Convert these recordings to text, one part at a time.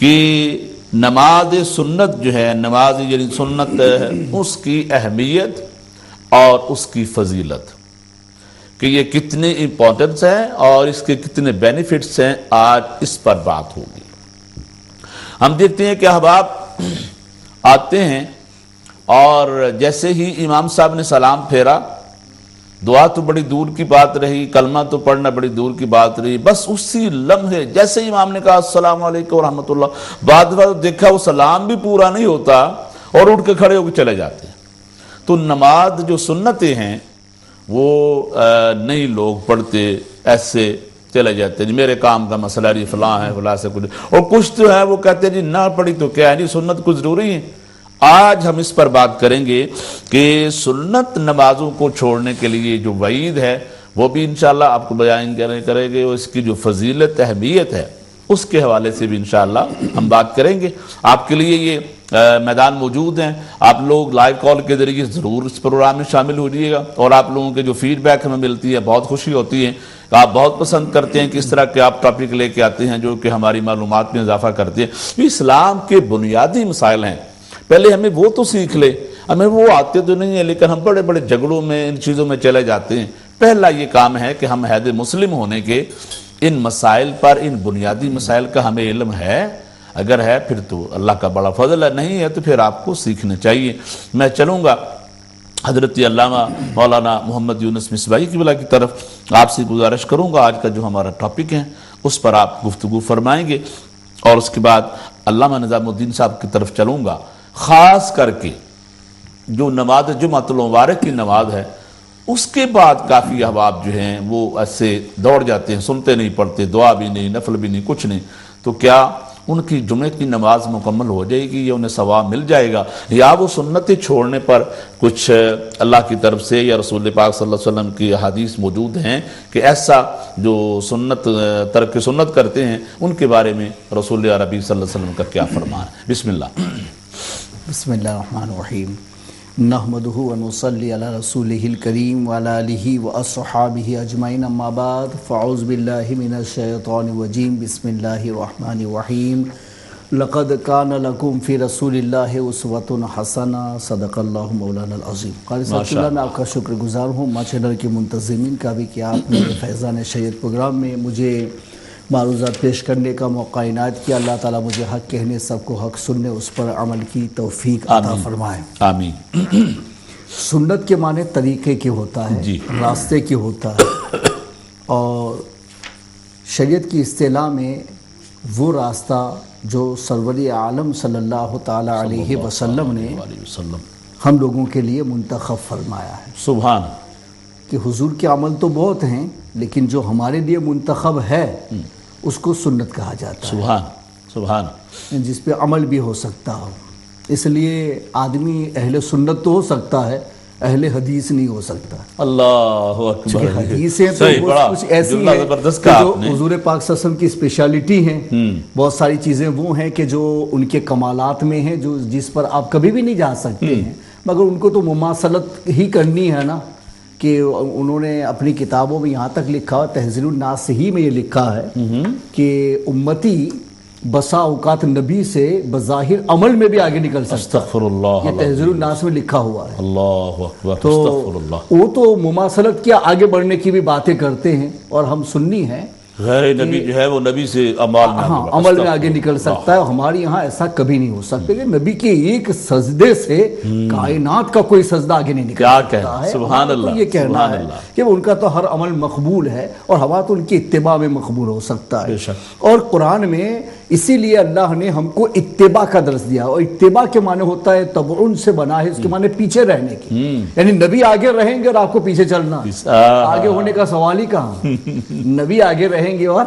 کہ نماز سنت جو ہے، نماز یعنی سنت اس کی اہمیت اور اس کی فضیلت، کہ یہ کتنے امپورٹنس ہیں اور اس کے کتنے بینیفٹس ہیں، آج اس پر بات ہوگی۔ ہم دیکھتے ہیں کہ احباب آتے ہیں اور جیسے ہی امام صاحب نے سلام پھیرا، دعا تو بڑی دور کی بات رہی، کلمہ تو پڑھنا بڑی دور کی بات رہی، بس اسی لمحے جیسے امام نے کہا السلام علیکم ورحمۃ اللہ، بعد دیکھا وہ سلام بھی پورا نہیں ہوتا اور اٹھ کے کھڑے ہو کے چلے جاتے ہیں۔ تو نماز جو سنتیں ہیں وہ نہیں لوگ پڑھتے، ایسے چلے جاتے ہیں، میرے کام کا مسئلہ نہیں، فلاں ہے فلاں سے کچھ، اور کچھ تو ہے وہ کہتے ہیں جی نہ پڑھی تو کیا ہے، نہیں سنت کچھ ضروری ہے۔ آج ہم اس پر بات کریں گے کہ سنت نمازوں کو چھوڑنے کے لیے جو وعید ہے وہ بھی انشاءاللہ آپ کو بیان کریں گے، اور اس کی جو فضیلت اہمیت ہے اس کے حوالے سے بھی انشاءاللہ ہم بات کریں گے۔ آپ کے لیے یہ میدان موجود ہیں، آپ لوگ لائیو کال کے ذریعے ضرور اس پروگرام میں شامل ہو جائیے گا، اور آپ لوگوں کے جو فیڈ بیک ہمیں ملتی ہے بہت خوشی ہوتی ہے، آپ بہت پسند کرتے ہیں کہ اس طرح کے آپ ٹاپک لے کے آتے ہیں جو کہ ہماری معلومات میں اضافہ کرتے ہیں۔ یہ اسلام کے بنیادی مسائل ہیں، پہلے ہمیں وہ تو سیکھ لے، ہمیں وہ آتے تو نہیں ہیں لیکن ہم بڑے بڑے جھگڑوں میں ان چیزوں میں چلے جاتے ہیں۔ پہلا یہ کام ہے کہ ہم حید مسلم ہونے کے ان مسائل پر، ان بنیادی مسائل کا ہمیں علم ہے، اگر ہے پھر تو اللہ کا بڑا فضل ہے، نہیں ہے تو پھر آپ کو سیکھنا چاہیے۔ میں چلوں گا حضرت علامہ مولانا محمد یونس مصباحی قبلہ کی طرف، آپ سے گزارش کروں گا آج کا جو ہمارا ٹاپک ہے اس پر آپ گفتگو فرمائیں گے، اور اس کے بعد علامہ نظام الدین صاحب کی طرف چلوں گا۔ خاص کر کے جو نماز جمعۃ المبارک کی نماز ہے اس کے بعد کافی احباب جو ہیں وہ ایسے دوڑ جاتے ہیں، سنتے نہیں، پڑھتے، دعا بھی نہیں، نفل بھی نہیں، کچھ نہیں، تو کیا ان کی جمعے کی نماز مکمل ہو جائے گی یا انہیں ثواب مل جائے گا، یا وہ سنتیں چھوڑنے پر کچھ اللہ کی طرف سے یا رسول پاک صلی اللہ علیہ وسلم کی احادیث موجود ہیں کہ ایسا جو سنت ترک سنت کرتے ہیں ان کے بارے میں رسول عربی صلی اللہ علیہ وسلم کا کیا فرمان ہے؟ بسم اللہ۔ بسم اللہ الرحمن الرحیم، نحمدہ ونصلی علی رسولہ الکریم وعلی آلہ واصحابہ اجمعین، اما بعد، فاعوذ باللہ من الشیطان الرجیم، بسم اللہ الرحمن الرحیم، لقد کان لکم فی رسول اللہ اسوۃ حسنہ، صدق اللہ مولانا العظیم۔ قاری صاحب اللہ، میں آپ کا شکر گزار ہوں، ماں چینل کے منتظمین کا بھی کہ آپ نے فیضان شریعت پروگرام میں مجھے معروضات پیش کرنے کا موقع عنایت کیا۔ اللہ تعالیٰ مجھے حق کہنے، سب کو حق سننے، اس پر عمل کی توفیق عطا فرمائے، آمین۔ سنت کے معنی طریقے کے ہوتا ہے، جی، راستے کے ہوتا ہے، اور شریعت کی اصطلاح میں وہ راستہ جو سرور عالم صلی اللہ تعالیٰ علیہ وسلم نے ہم لوگوں کے لیے منتخب فرمایا ہے۔ سبحان، کہ حضور کے عمل تو بہت ہیں لیکن جو ہمارے لیے منتخب ہے اس کو سنت کہا جاتا ہے، سبحان سبحان، جس پہ عمل بھی ہو سکتا ہو۔ اس لیے آدمی اہل سنت تو ہو سکتا ہے، اہل حدیث نہیں ہو سکتا۔ اللہ اکبر، حدیثیں تو کچھ ایسی ہیں جو حضور پاک صلی اللہ علیہ وسلم کی اسپیشلٹی ہیں، بہت ساری چیزیں وہ ہیں کہ جو ان کے کمالات میں ہیں، جو جس پر آپ کبھی بھی نہیں جا سکتے ہیں، مگر ان کو تو مماثلت ہی کرنی ہے نا، کہ انہوں نے اپنی کتابوں میں یہاں تک لکھا، تحذیر الناس ہی میں یہ لکھا ہے کہ امتی بسا اوقات نبی سے بظاہر عمل میں بھی آگے نکل سکتا ہے۔ استغفر اللہ، یہ تحذیر الناس میں لکھا ہوا ہے۔ اللہ اکبر، تو استغفر اللہ۔ وہ تو مماثلت کیا، آگے بڑھنے کی بھی باتیں کرتے ہیں، اور ہم سنی ہیں، غیر نبی جو ہے وہ نبی سے عمل میں آگے نکل سکتا ہے۔ ہمارے یہاں ایسا کبھی نہیں ہو سکتا کہ نبی کے ایک سجدے سے کائنات کا کوئی سجدہ آگے نہیں نکل سکتا ہے۔ سبحان اللہ، یہ کہنا ہے کہ ان کا تو ہر عمل مقبول ہے اور ہمارا تو ان کی اتباع میں مقبول ہو سکتا ہے۔ اور قرآن میں اسی لیے اللہ نے ہم کو اتباع کا درس دیا، اور اتباع کے معنی ہوتا ہے تبعن سے بنا ہے، اس کے معنی پیچھے رہنے کی، یعنی نبی آگے رہیں گے اور آپ کو پیچھے چلنا، آگے ہونے کا سوال ہی کہاں۔ نبی آگے رہیں گے اور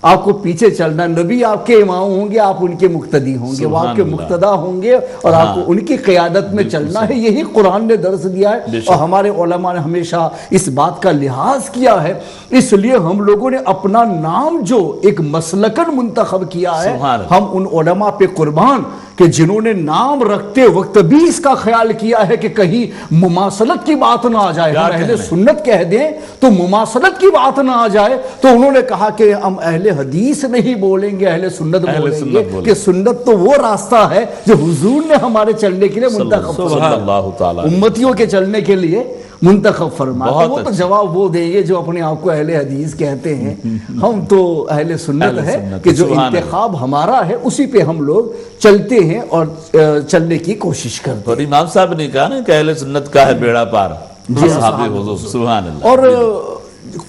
آپ کو پیچھے چلنا، نبی آپ کے امام ہوں گے، آپ ان کے مقتدی ہوں گے، وہ آپ کے مقتدا ہوں گے، اور آپ کو ان کی قیادت میں چلنا ہے۔ یہی قرآن نے درس دیا ہے، اور ہمارے علماء نے ہمیشہ اس بات کا لحاظ کیا ہے، اس لیے ہم لوگوں نے اپنا نام جو ایک مسلکن منتخب کیا ہے، ہم ان علماء پہ قربان کہ جنہوں نے نام رکھتے وقت بھی اس کا خیال کیا ہے کہ کہیں مماثلت کی بات نہ آ جائے، ہم اہل سنت کہہ دیں تو مماثلت کی بات نہ آ جائے، تو انہوں نے کہا کہ ہم اہل حدیث نہیں بولیں گے، اہل سنت بولیں گے، کہ سنت تو وہ راستہ ہے جو حضور نے ہمارے چلنے کے لیے منتخب فرمایا، امتیوں کے چلنے کے لیے منتخب فرمایا۔ وہ تو جواب وہ دیں گے جو اپنے آپ کو اہل حدیث کہتے ہیں، ہم تو اہل سنت ہے کہ جو انتخاب ہمارا ہے اسی پہ ہم لوگ چلتے ہیں اور چلنے کی کوشش کرتے ہیں۔ اور امام صاحب نے کہا نا کہ اہل سنت کا ہے بیڑا پار، اصحاب حضور، سبحان اللہ۔ اور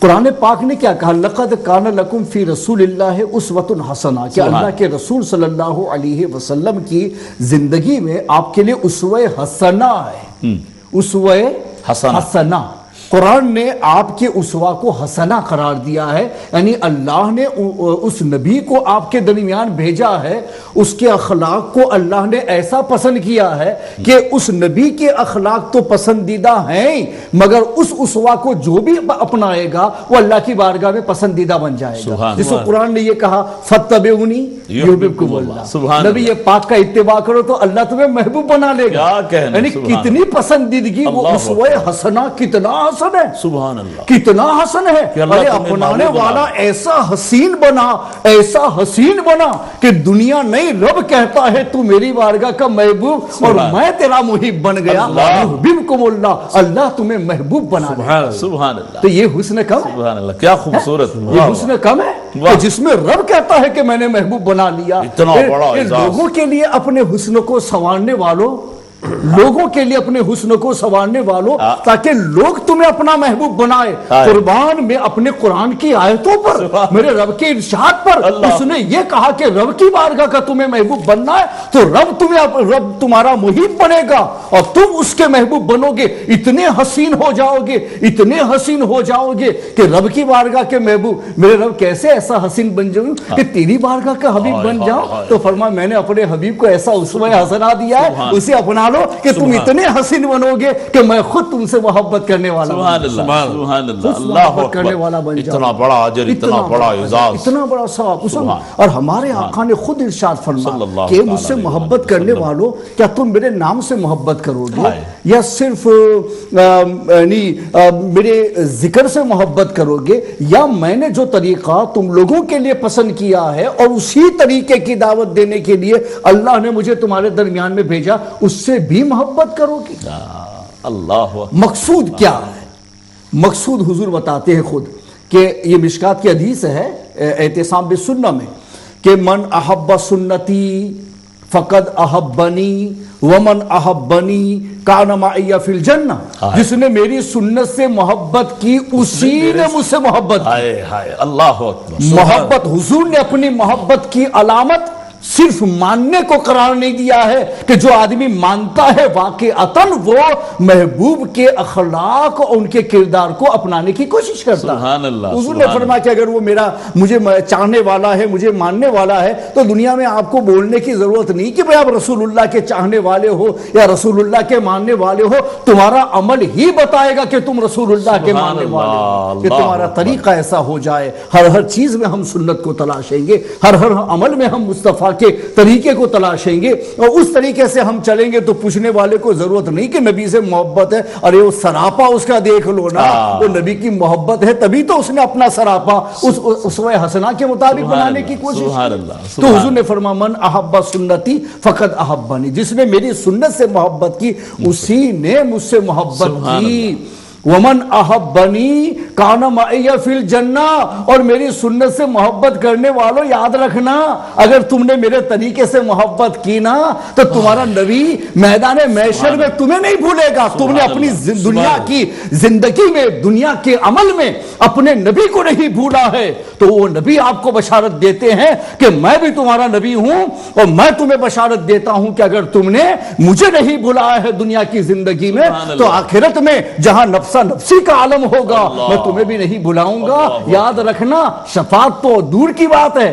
قرآن پاک نے کیا کہا؟ لَقَدْ كَانَ لَكُمْ فِي رَسُولِ اللَّهِ أُسْوَةٌ حَسَنَةٌ، کہ اللہ کے رسول صلی اللہ علیہ وسلم کی زندگی میں آپ کے لیے اسوہ حسنہ ہے، اسوہ حسنہ۔ قرآن نے آپ کے اسوہ کو حسنہ قرار دیا ہے، یعنی اللہ نے اس نبی کو آپ کے درمیان بھیجا ہے، اس کے اخلاق کو اللہ نے ایسا پسند کیا ہے کہ اس نبی کے اخلاق تو پسندیدہ ہیں، مگر اس اسوہ کو جو بھی اپنائے گا وہ اللہ کی بارگاہ میں پسندیدہ بن جائے گا، جس کو قرآن نے یہ کہا فَاتَّبِعُونِی یُحْبِبْکُمُ اللَّہ، نبی یہ پاک کا اتباع کرو تو اللہ تمہیں محبوب بنا لے گا۔ یعنی کتنی پسندیدگی، وہ اسوہ حسنہ کتنا حسن ہے، سبحان اللہ، کتنا حسن ہے، ارے اپنانے والا ایسا حسین بنا، ایسا حسین بنا کہ دنیا نہیں، رب کہتا ہے تو میری بارگاہ کا محبوب اور میں تیرا محب بن گیا، یحببکم اللہ، اللہ تمہیں محبوب بنا لے۔ سبحان اللہ، تو یہ حسن کم ہے، سبحان اللہ، کیا خوبصورت، یہ حسن کم ہے کہ جس میں رب کہتا ہے کہ میں نے محبوب بنا لیا۔ اتنا بڑا اعزاز، لوگوں کے لیے اپنے حسن کو سنوارنے والوں، لوگوں کے لیے اپنے حسن کو سنوارنے والوں، تاکہ لوگ تمہیں اپنا محبوب بنائے۔ قربان میں اپنے قرآن کی آیتوں پر، میرے رب کے ارشاد پر اس نے یہ کہا کہ رب کی بارگاہ کا تمہیں محبوب بننا ہے تو رب تمہارا محب بنے گا اور تم اس کے محبوب بنو گے، اتنے حسین ہو جاؤ گے، اتنے حسین ہو جاؤ گے کہ رب کی بارگاہ کے محبوب، میرے رب کیسے ایسا حسین بن جاؤں کہ تیری بارگاہ کا حبیب بن جاؤ، تو فرمایا میں نے اپنے حبیب کو ایسا اسوہ حسنہ دیا ہے، اسے اپنا لو کہ تم اتنے حسین بنو گے کہ میں خود تم سے محبت کرنے والا، سبحان اللہ، سبحان اللہ، اللہ کرنے والا بن جاؤں، اتنا بڑا اجر، اتنا بڑا اعزاز، اتنا بڑا ثواب۔ اور ہمارے آقا نے خود ارشاد فرمایا کہ مجھ سے محبت کرنے والوں، کیا تم میرے نام سے محبت کرو گے یا صرف میرے ذکر سے محبت کرو گے، یا میں نے جو طریقہ تم لوگوں کے لیے پسند کیا ہے اور اسی طریقے کی دعوت دینے کے لیے اللہ نے مجھے تمہارے درمیان میں بھیجا، اس سے بھی محبت کرو گی۔ اللہ مقصود کیا ہے؟ مقصود حضور بتاتے ہیں خود کہ یہ مشکات کی حدیث ہے اعتصام بالسنہ میں کہ من احب سنتی فقد احبنی ومن احبنی کان معی فی الجنہ، جس نے میری سنت سے محبت کی اسی نے مجھ سے محبت کی۔ اللہ اکبر، محبت، حضور نے اپنی محبت کی علامت صرف ماننے کو قرار نہیں دیا ہے کہ جو آدمی مانتا ہے واقعتاً وہ محبوب کے اخلاق اور ان کے کردار کو اپنانے کی کوشش کرتا ہے۔ سبحان اللہ، حضور نے فرمایا کہ اگر وہ مجھے چاہنے والا ہے، مجھے ماننے والا ہے، تو دنیا میں آپ کو بولنے کی ضرورت نہیں کہ آپ رسول اللہ کے چاہنے والے ہو یا رسول اللہ کے ماننے والے ہو، تمہارا عمل ہی بتائے گا کہ تم رسول اللہ کے ماننے والے ہو، کہ تمہارا طریقہ ایسا ہو جائے۔ ہر چیز میں ہم سنت کو تلاشیں گے، ہر عمل میں ہم مصطفیٰ کے طریقے کو تلاشیں گے اور اس طریقے سے ہم چلیں گے تو پوچھنے والے کو ضرورت نہیں کہ نبی سے محبت ہے، ارے وہ سراپا اس کا دیکھ لو نا، وہ نبی کی محبت ہے تبھی تو اس نے اپنا سراپا اس اسوہ حسنہ کے مطابق بنانے کی کوشش کی۔ تو حضور نے فرمایا من احب سنتی فقد احبنی، جس نے میری سنت سے محبت کی اسی نے مجھ سے محبت کی۔ ومن احبنی کان معی فی الجنہ، اور میری سنت سے محبت کرنے والوں یاد رکھنا اگر تم نے میرے طریقے سے محبت کی نا تو تمہارا نبی میدان محشر میں تمہیں نہیں بھولے گا۔ تم نے اپنی دنیا کی زندگی میں، دنیا کے عمل میں اپنے نبی کو نہیں بھولا ہے تو وہ نبی آپ کو بشارت دیتے ہیں کہ میں بھی تمہارا نبی ہوں اور میں تمہیں بشارت دیتا ہوں کہ اگر تم نے مجھے نہیں بھلایا ہے دنیا کی زندگی میں تو آخرت میں جہاں نفسی کا عالم ہوگا میں تمہیں بھی نہیں بھلاؤں گا۔ یاد رکھنا شفاعت تو دور کی بات ہے،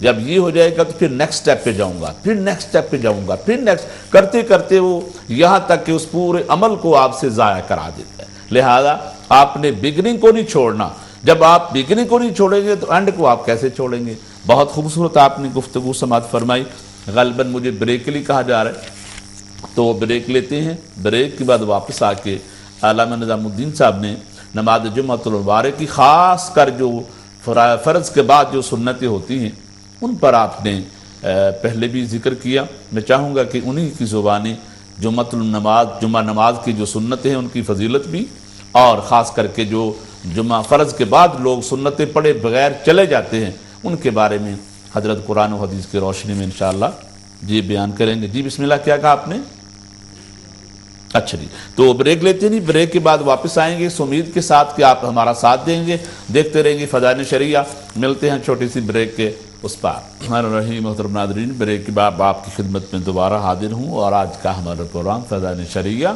جب یہ ہو جائے گا تو پھر نیکسٹ سٹیپ پہ جاؤں گا، پھر نیکسٹ سٹیپ پہ جاؤں گا، پھر نیکسٹ کرتے کرتے وہ یہاں تک کہ اس پورے عمل کو آپ سے ضائع کرا دیتا ہے۔ لہذا آپ نے بگننگ کو نہیں چھوڑنا، جب آپ بگننگ کو نہیں چھوڑیں گے تو اینڈ کو آپ کیسے چھوڑیں گے؟ بہت خوبصورت آپ نے گفتگو سماعت فرمائی۔ غالباً مجھے بریک کے لیے کہا جا رہا ہے تو وہ بریک لیتے ہیں، بریک کے بعد واپس آ کے علامہ نظام الدین صاحب نے نماز جمعۃ المبارک کی خاص کر جو فرض کے بعد جو سنتیں ہوتی ہیں ان پر آپ نے پہلے بھی ذکر کیا۔ میں چاہوں گا کہ انہی کی زبانیں جمعہ نماز کی جو سنتیں ہیں ان کی فضیلت بھی، اور خاص کر کے جو جمعہ فرض کے بعد لوگ سنتیں پڑھے بغیر چلے جاتے ہیں ان کے بارے میں حضرت قرآن و حدیث کی روشنی میں انشاءاللہ جی بیان کریں گے۔ جی بسم اللہ، کیا کہا آپ نے؟ اچھا جی، تو بریک لیتے نہیں، بریک کے بعد واپس آئیں گے اس امید کے ساتھ کہ آپ ہمارا ساتھ دیں گے، دیکھتے رہیں گے فضائل شریعہ۔ ملتے ہیں چھوٹی سی بریک کے اس پر۔ الرحمن الرحیم۔ محترم ناظرین، بریک کے بعد آپ کی خدمت میں دوبارہ حاضر ہوں، اور آج کا ہمارا پروگرام فضائل شریعہ،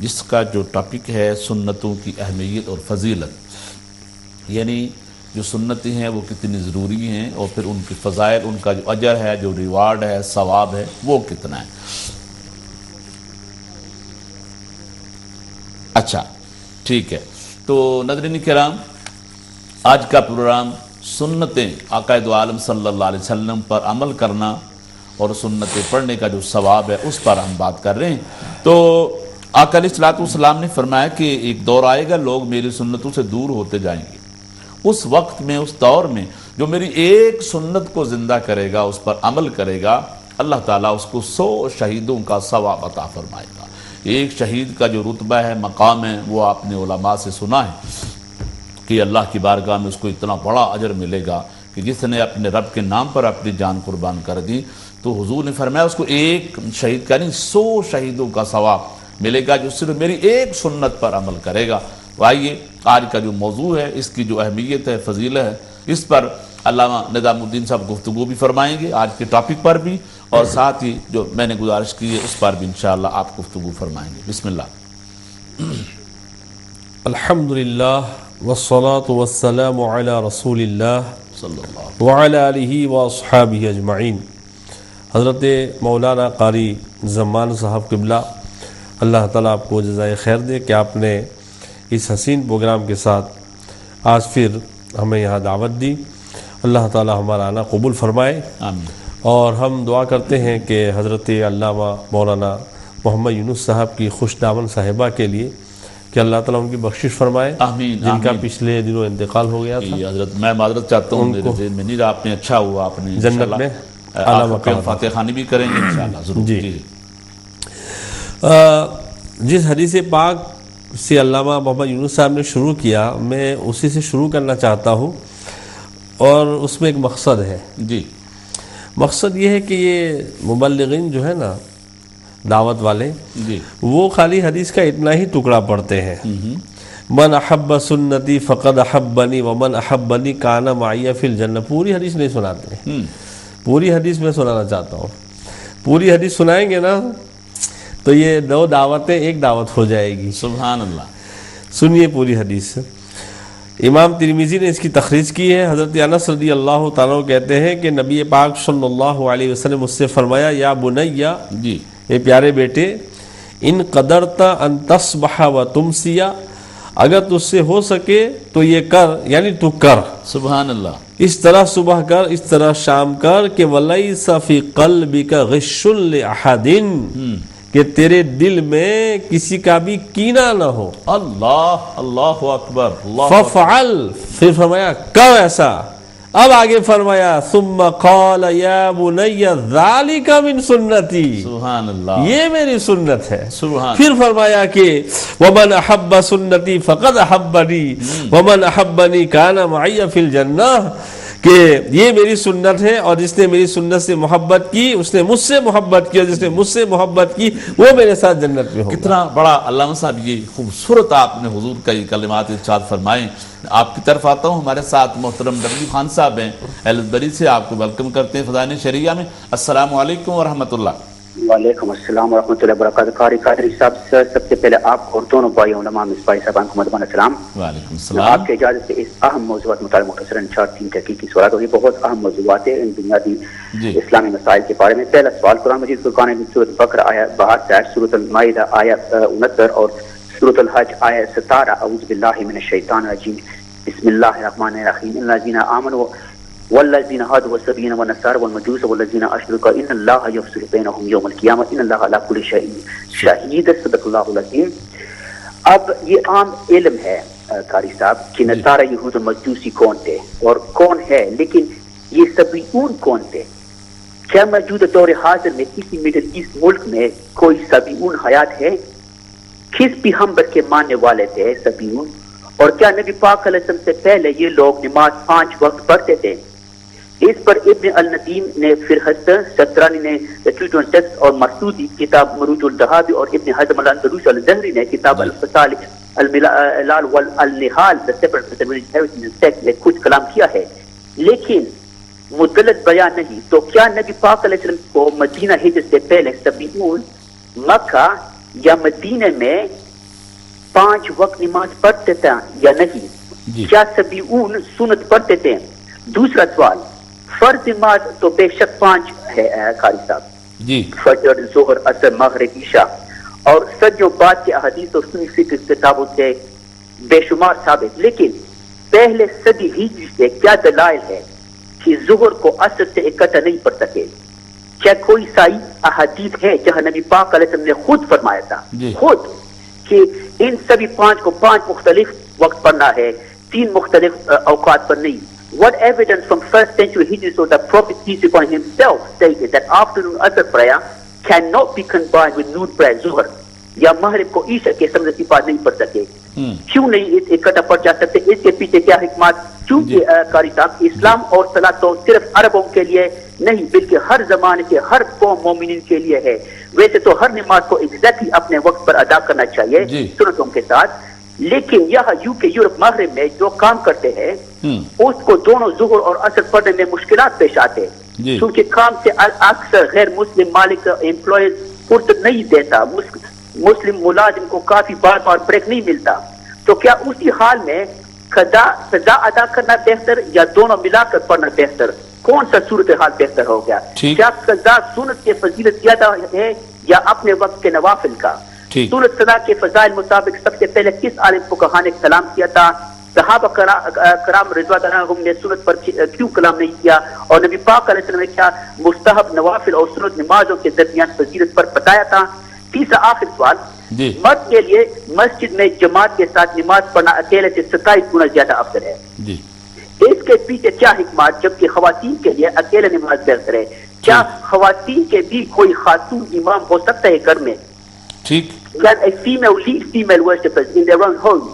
جس کا جو ٹاپک ہے سنتوں کی اہمیت اور فضیلت، یعنی جو سنتیں ہیں وہ کتنی ضروری ہیں، اور پھر ان کی فضائل، ان کا جو اجر ہے، جو ریوارڈ ہے، ثواب ہے، وہ کتنا ہے۔ اچھا ٹھیک ہے، تو ناظرین کرام، آج کا پروگرام سنتیں آقا دو عالم صلی اللہ علیہ وسلم پر عمل کرنا اور سنتیں پڑھنے کا جو ثواب ہے اس پر ہم بات کر رہے ہیں۔ تو آقا علیہ الصلوۃ والسلام نے فرمایا کہ ایک دور آئے گا لوگ میری سنتوں سے دور ہوتے جائیں گے، اس وقت میں، اس دور میں جو میری ایک سنت کو زندہ کرے گا، اس پر عمل کرے گا، اللہ تعالیٰ اس کو 100 شہیدوں کا ثواب عطا فرمائے گا۔ ایک شہید کا جو رتبہ ہے، مقام ہے، وہ آپ نے علماء سے سنا ہے کہ اللہ کی بارگاہ میں اس کو اتنا بڑا اجر ملے گا کہ جس نے اپنے رب کے نام پر اپنی جان قربان کر دی، تو حضور نے فرمایا اس کو ایک شہید کا نہیں 100 شہیدوں کا ثواب ملے گا جو صرف میری ایک سنت پر عمل کرے گا۔ آئیے آج کا جو موضوع ہے، اس کی جو اہمیت ہے، فضیلت ہے، اس پر علامہ نظام الدین صاحب گفتگو بھی فرمائیں گے آج کے ٹاپک پر بھی، اور ساتھ ہی جو میں نے گزارش کی ہے اس پر بھی انشاءاللہ آپ گفتگو فرمائیں گے۔ بسم اللہ۔ الحمدللہ والصلاة والسلام علی رسول اللہ صلی اللہ وعلی آلہ واصحابہ اجمعین۔ حضرت مولانا قاری زمان صاحب قبلہ، اللہ تعالیٰ آپ کو جزائے خیر دے کہ آپ نے اس حسین پروگرام کے ساتھ آج پھر ہمیں یہاں دعوت دی۔ اللہ تعالیٰ ہمارا آنا قبول فرمائے، آمین۔ اور ہم دعا کرتے ہیں کہ حضرت علامہ مولانا محمد یونس صاحب کی خوش دامن صاحبہ کے لیے کہ اللہ تعالیٰ ان کی بخشش فرمائے، آمین، جن کا آمین۔ پچھلے دنوں انتقال ہو گیا تھا۔ حضرت میں معذرت چاہتا ہوں، میرے ذہن میں نہیں رہا، آپ نے اچھا ہوا، آپ نے جنت میں اعلیٰ مقام فاتح خانی بھی کریں گے انشاءاللہ ضرور۔ جی۔ جس حدیث پاک سے علامہ محمد یونس صاحب نے شروع کیا، میں اسی سے شروع کرنا چاہتا ہوں، اور اس میں ایک مقصد ہے۔ جی، مقصد یہ ہے کہ یہ مبلغین جو ہے نا، دعوت والے، جی، وہ خالی حدیث کا اتنا ہی ٹکڑا پڑھتے ہیں، من احب سنتی فقد احبنی ومن احبنی کان معی فی الجنہ۔ پوری حدیث نہیں سناتے، پوری حدیث میں سنانا چاہتا ہوں۔ پوری حدیث سنائیں گے نا تو یہ 2 دعوتیں ایک دعوت ہو جائے گی۔ سبحان اللہ۔ سنیے پوری حدیث۔ امام ترمذی نے اس کی تخریج کی ہے۔ حضرت انس رضی اللہ تعالیٰ کہتے ہیں کہ نبی پاک صلی اللہ علیہ وسلم مجھ سے فرمایا، یا بنیا، جی، اے پیارے بیٹے، ان قدرت ان تصبح و تمسی، اگر تجھ سے ہو سکے تو یہ کر، یعنی تو کر، سبحان اللہ، اس طرح صبح کر، اس طرح شام کر، کہ وَلَيْسَ فِي قَلْبِكَ غِشٌّ لِأَحَدٍ، کہ تیرے دل میں کسی کا بھی کینہ نہ ہو۔ اللہ، اللہ اکبر، اللہ اکبر۔ فَفْعَلْ، پھر فرمایا کر ایسا۔ اب آگے فرمایا ثم قال یا بنی ذالک من سنتی، سبحان اللہ، یہ میری سنت ہے۔ سبحان، پھر فرمایا کہ ومن احب سنتی فقد احبنی ومن احبنی کان معی فی الجنہ، کہ یہ میری سنت ہے، اور جس نے میری سنت سے محبت کی اس نے مجھ سے محبت کی، اور جس نے مجھ سے محبت کی وہ میرے ساتھ جنت میں ہوگا۔ کتنا بڑا علامہ صاحب یہ خوبصورت آپ نے حضور کا یہ کلمات ارشاد فرمائے۔ آپ کی طرف آتا ہوں، ہمارے ساتھ محترم ڈبلیو خان صاحب ہیں، اہل بری سے، آپ کو ویلکم کرتے ہیں فضائل شریعہ میں۔ السلام علیکم ورحمۃ اللہ۔ وعلیکم السلام ورحمۃ اللہ وبرکاتہ. قادری صاحب سب سے پہلے آپ اور دونوں بھائی علماء مصباحی صاحبان کو مدبان السلام. وعلیکم السلام. آپ کی اجازت سے اس اہم موضوعات متعلق مختصراً 4-3 تحقیقی سوالات. اور یہ بہت اہم موضوعات ہیں ان بنیادی اسلامی مسائل کے بارے میں. پہلا سوال قرآن مجید فرقان سورۃ بقرہ آیا 62، سورۃ المائدہ آیا 69 اور سورۃ الحج آیا 17. اعوذ باللہ من الشیطان الرجیم. بسم اللہ الرحمن الرحیم. الذین آمنوا والذین هادوا والصابئین والنصارى والمجوس والذین اشرکوا ان اللہ یفصل بینہم یوم القیامۃ ان اللہ علی کل شیء شہید. صدق اللہ العظیم. اب یہ عام علم ہے قاری صاحب کہ نصارہ یہود و مجوسی کون تھے اور کون ہے، لیکن یہ صابئون کون تھے؟ کیا موجودہ دور حاضر میں کسی مڈل ایسٹ ملک میں کوئی صابئون حیات ہے؟ کس پیغمبر کے ماننے والے تھے صابئون؟ اور کیا نبی پاک علیہ السلام سے پہلے یہ لوگ نماز 5 وقت پڑھتے تھے؟ اس پر ابن الندیم نے فرحت، سترانی نے ٹریٹ آن ٹیکسٹ اور مرسودی کتاب مروج الذہابی اور ابن حزم الاندلسی الظہری نے کتاب الفصال الملال والنحال the separate میں کچھ کلام کیا ہے، لیکن مدلل بیان نہیں. تو کیا نبی پاک علیہ السلام کو مدینہ ہجرت سے پہلے صابئون مکہ یا مدینہ میں 5 وقت نماز پڑھتے تھے یا نہیں؟ کیا صابئون سنت پڑھتے تھے؟ دوسرا سوال، فرض نماز تو بے شک 5 ہے قاری صاحب جی، فجر، ظہر، عصر، مغرب، عشاء، اور صدیوں بعد کے احادیث اور سنی فقہ کتابوں سے بے شمار ثابت. لیکن پہلے صدی ہجری سے کیا دلائل ہے کہ ظہر کو عصر سے اکٹھا نہیں پڑھ سکے؟ کیا کوئی صحیح احادیث ہے جہاں نبی پاک علیہ السلام نے خود فرمایا تھا خود کہ ان سبھی 5 کو 5 مختلف وقت پڑھنا ہے، 3 مختلف اوقات پر نہیں؟ What evidence from 1st century Hijri so the Prophet peace upon him himself stated that afternoon Asr prayer cannot be combined with noon prayer Zuhr یا مغرب کو عشاء کے سمجھ کی بات نہیں پڑھ سکے؟ کیوں نہیں اس اکٹھا پڑھ جا سکتے؟ اس کے پیچھے کیا حکمت؟ چونکہ قاری صاحب اسلام اور صلاۃ تو صرف عربوں کے لیے نہیں بلکہ ہر زمانے کے ہر قوم مومنین کے لیے ہے. ویسے تو ہر نماز کو ایگزیکٹلی اپنے وقت پر ادا کرنا چاہیے سنتوں کے ساتھ، لیکن یہاں یورپ مغرب میں جو کام کرتے ہیں اس کو دونوں ظہر اور عصر پڑھنے میں مشکلات پیش آتے ہیں، کیونکہ کام سے اکثر غیر مسلم مالک امپلائز فرصت نہیں دیتا، مسلم ملازم کو کافی بار بریک نہیں ملتا. تو کیا اسی حال میں سزا ادا کرنا بہتر یا دونوں ملا کر پڑھنا بہتر؟ کون سا صورتحال بہتر ہو گیا؟ کیا سزا سنت کے فضیلت زیادہ ہے یا اپنے وقت کے نوافل کا؟ سورت سزا کے فضائل مطابق سب سے پہلے کس عالم فقہا نے کلام کیا تھا؟ صحابہ کرام رضوان اللہ عنہم نے سنت پر کیوں کلام نہیں کیا؟ اور نبی پاک علیہ السلام نے کیا مستحب نوافل اور سنت نمازوں کے درمیان فضیلت پر بتایا تھا؟ تیسرا آخر سوال، مرد کے لیے مسجد میں جماعت کے ساتھ نماز پڑھنا اکیلے سے 27 گنا زیادہ افضل ہے. اس کے پیچھے کیا حکمت جبکہ خواتین کے لیے اکیلے نماز بہتر ہے؟ کیا خواتین کے بھی کوئی خاتون امام ہو سکتا ہے گھر میں؟ ٹھیک. Can a female lead female worshippers in their own home?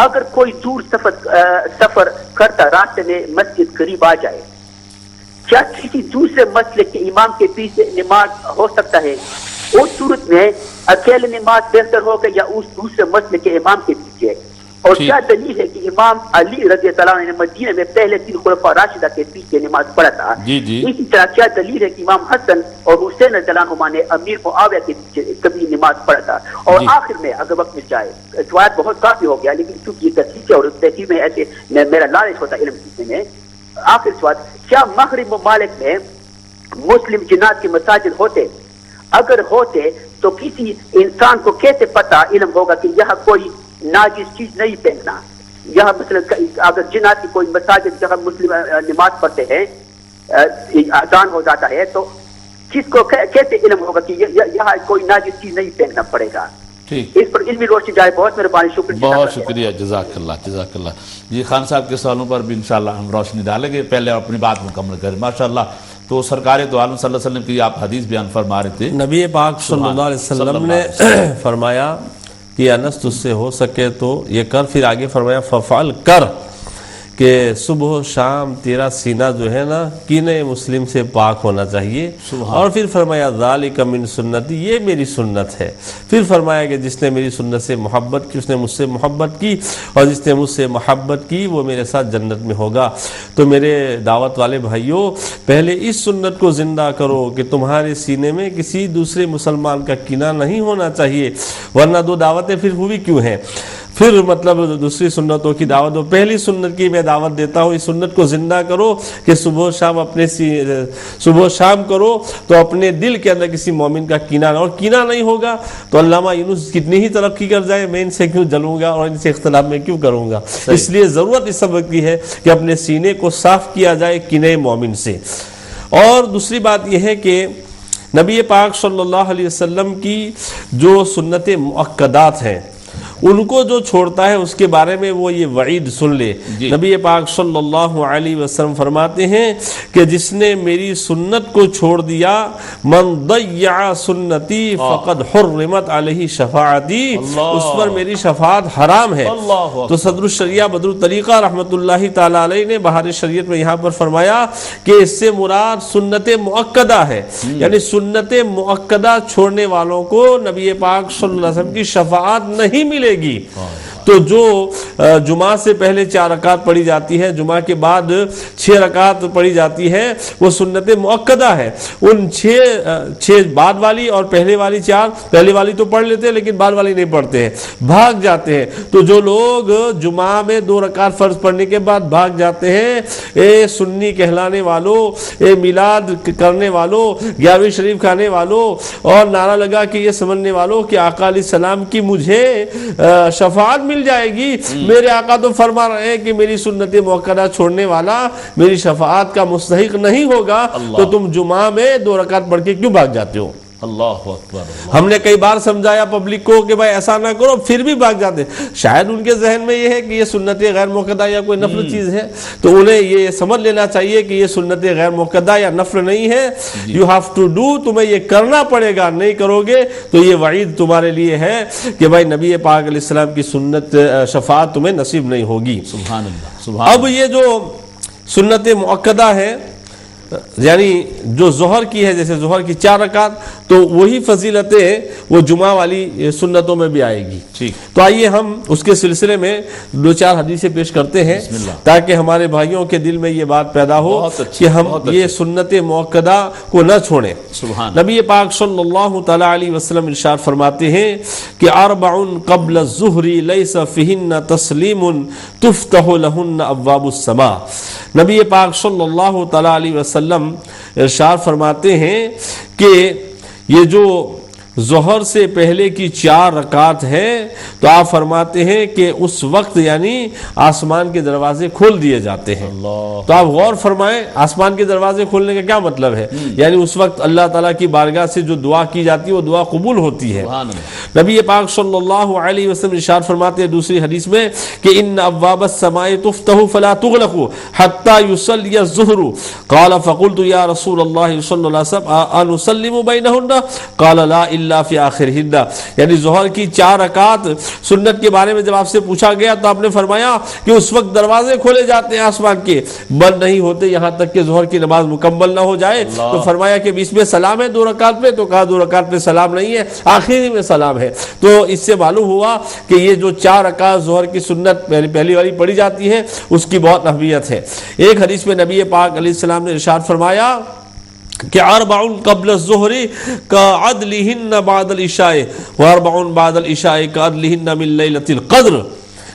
اگر کوئی دور سفر کرتا راستے میں مسجد قریب آ جائے، کیا کسی دوسرے مسلک کے امام کے پیچھے نماز ہو سکتا ہے؟ اس صورت میں اکیلے نماز بہتر ہوگا یا اس دوسرے مسلک کے امام کے پیچھے؟ اور کیا دلیل ہے کہ امام علی رضی اللہ عنہ نے مدینہ میں پہلے 3 خلفاء راشدہ کے پیچھے نماز پڑھا تھا؟ اسی طرح کیا دلیل ہے کہ امام حسن اور حسین رضی اللہ عنہما نے امیر معاویہ کے پیچھے کبھی نماز پڑھا تھا؟ اور آخر میں اگر وقت مل جائے، سوال بہت کافی ہو گیا لیکن چونکہ یہ تحقیق ہے اور تحقیق میں ایسے میرا لالچ ہوتا علم سیکھنے میں، آخر سوال، کیا مغرب ممالک میں مسلم جنات کے مساجد ہوتے؟ اگر ہوتے تو کسی انسان کو کیسے پتہ علم ہوگا کہ یہاں کوئی ناجس چیز نہیں پھینکنا؟ یہاں مثلا اگر جنات کی کوئی مساجد جہاں مسلم نماز پڑھتے ہیں اذان ہو جاتا ہے تو کس کو کیسے علم ہوگا کہ یہاں کوئی ناجس چیز نہیں پھینکنا پڑے گا؟ اس پر علمی روشنی جائے. بہت مہربانی، شکریہ. بہت شکریہ، جزاک اللہ جزاک اللہ. جی خان صاحب کے سوالوں پر بھی انشاءاللہ ہم روشنی ڈالیں گے. پہلے اپنی بات مکمل کریں. ماشاءاللہ. تو سرکار دو عالم صلی اللہ علیہ وسلم کی آپ حدیث بیان فرما رہے تھے. نبی پاک صلی اللہ علیہ وسلم نے فرمایا کہ انس تجھ سے ہو سکے تو یہ کر، پھر آگے فرمایا ففعل کر، کہ صبح و شام تیرا سینہ جو ہے نا کینے مسلم سے پاک ہونا چاہیے. اور پھر فرمایا ذالک من سنتی، یہ میری سنت ہے. پھر فرمایا کہ جس نے میری سنت سے محبت کی اس نے مجھ سے محبت کی، اور جس نے مجھ سے محبت کی وہ میرے ساتھ جنت میں ہوگا. تو میرے دعوت والے بھائیوں، پہلے اس سنت کو زندہ کرو کہ تمہارے سینے میں کسی دوسرے مسلمان کا کینہ نہیں ہونا چاہیے، ورنہ دو دعوتیں پھر ہوئی کیوں ہیں؟ پھر مطلب دوسری سنتوں کی دعوت ہو، پہلی سنت کی میں دعوت دیتا ہوں، اس سنت کو زندہ کرو کہ صبح و شام صبح و شام کرو تو اپنے دل کے اندر کسی مومن کا کینہ نہ، اور کینہ نہیں ہوگا تو علامہ یونس کتنی ہی ترقی کر جائے میں ان سے کیوں جلوں گا اور ان سے اختلاف میں کیوں کروں گا. اس لیے ضرورت اس وقت کی ہے کہ اپنے سینے کو صاف کیا جائے کینہ مومن سے. اور دوسری بات یہ ہے کہ نبی پاک صلی اللہ علیہ وسلم کی جو سنت مؤکدات ہیں ان کو جو چھوڑتا ہے اس کے بارے میں وہ یہ وعید سن لے. نبی پاک صلی اللہ علیہ وسلم فرماتے ہیں کہ جس نے میری سنت کو چھوڑ دیا، من ضیع سنتی فقد حرمت علیہ شفاعتی، اس پر میری شفاعت حرام ہے. تو صدر الشریعہ بدر الطریقہ رحمۃ اللہ تعالی علیہ نے بہار شریعت میں یہاں پر فرمایا کہ اس سے مراد سنت مؤکدہ ہے، یعنی سنت مؤکدہ چھوڑنے والوں کو نبی پاک صلی اللہ علیہ وسلم کی شفاعت نہیں ملے گی. تو جو جمعہ سے پہلے 4 رکعت پڑھی جاتی ہے، جمعہ کے بعد 6 رکعت پڑھی جاتی ہے، وہ سنت مؤکدہ ہے. ان 6 بعد والی اور پہلے والی 4، پہلے والی تو پڑھ لیتے ہیں لیکن بعد والی نہیں پڑھتے ہیں، بھاگ جاتے ہیں. تو جو لوگ جمعہ میں 2 رکعت فرض پڑھنے کے بعد بھاگ جاتے ہیں، اے سنی کہلانے والوں، اے میلاد کرنے والوں، 11ویں شریف کھانے والوں، اور نعرہ لگا کہ یہ سمجھنے والوں کہ آقا علیہ السلام کی مجھے شفاعت مل جائے گی، میرے آقا تو فرما رہے ہیں کہ میری سنت مؤکدہ چھوڑنے والا میری شفاعت کا مستحق نہیں ہوگا، تو تم جمعہ میں 2 رکعت پڑھ کے کیوں بھاگ جاتے ہو؟ اللہ اکبر. ہم نے کئی بار سمجھایا پبلک کو کہ بھائی ایسا نہ کرو، پھر بھی بھاگ جاتے. شاید ان کے ذہن میں یہ ہے کہ یہ سنت غیر موقدہ یا کوئی نفل چیز ہے، تو انہیں یہ سمجھ لینا چاہیے کہ یہ سنت غیر موقدہ یا نفل نہیں ہے. یو ہیو ٹو ڈو، تمہیں یہ کرنا پڑے گا، نہیں کرو گے تو یہ وعید تمہارے لیے ہے کہ بھائی نبی پاک علیہ السلام کی سنت شفاعت تمہیں نصیب نہیں ہوگی. سبحان اللہ، سبحان. اب یہ جو سنت مؤکدہ ہے، یعنی جو ظہر کی ہے، جیسے ظہر کی 4 رکعت، تو وہی فضیلتیں وہ جمعہ والی سنتوں میں بھی آئے گی. ٹھیک. تو آئیے ہم اس کے سلسلے میں 2-4 حدیثیں پیش کرتے ہیں تاکہ ہمارے بھائیوں کے دل میں یہ بات پیدا ہو کہ ہم یہ سنت مؤکدہ کو نہ چھوڑیں. نبی پاک صلی اللہ تعالی علیہ وسلم ارشاد فرماتے ہیں کہ 4 قبل الظہر لیس فیہن تسلیم تفتح لہن ابواب السماء. نبی پاک صلی اللہ تعالی علیہ وسلم ارشاد فرماتے ہیں کہ یہ جو ظہر سے پہلے کی 4 رکعت ہے تو آپ فرماتے ہیں کہ اس وقت یعنی آسمان کے دروازے کھول دیے جاتے ہیں. تو آپ غور فرمائیں، آسمان کے دروازے کھولنے کا کیا مطلب ہے؟ یعنی اس وقت اللہ تعالیٰ کی بارگاہ سے جو دعا کی جاتی ہے وہ دعا قبول ہوتی ہے. نبی پاک صلی اللہ علیہ وسلم ارشاد فرماتے ہیں دوسری حدیث میں کہ ان ابواب السماء تفتح فلا تغلق حتى يصلي الظهر. قال فقلت يا رسول الله صلی اللہ علیہ وسلم انسلم بینهن؟ قال لا فی آخرہن. یعنی ظہر کی 4 رکعت سنت کے بارے میں جب آپ سے پوچھا گیا تو آپ نے فرمایا کہ اس وقت دروازے کھولے جاتے ہیں آسمان کے، بند نہیں ہوتے یہاں تک کہ ظہر کی نماز مکمل نہ ہو جائے. تو فرمایا کہ اس میں سلام ہے 2 رکعت پہ؟ تو کہا 2 رکعت پہ سلام نہیں ہے، آخری میں سلام ہے. تو اس سے معلوم ہوا کہ یہ جو 4 رکعت ظہر کی سنت پہلی والی پڑھی جاتی ہے اس کی بہت اہمیت ہے. ایک حدیث میں نبی پاک علیہ السلام نے ارشاد فرمایا کہ 4 قبل الظہر کعدلہن بعد العشاء و4 بعد العشاء کعدلہن من لیلۃ القدر.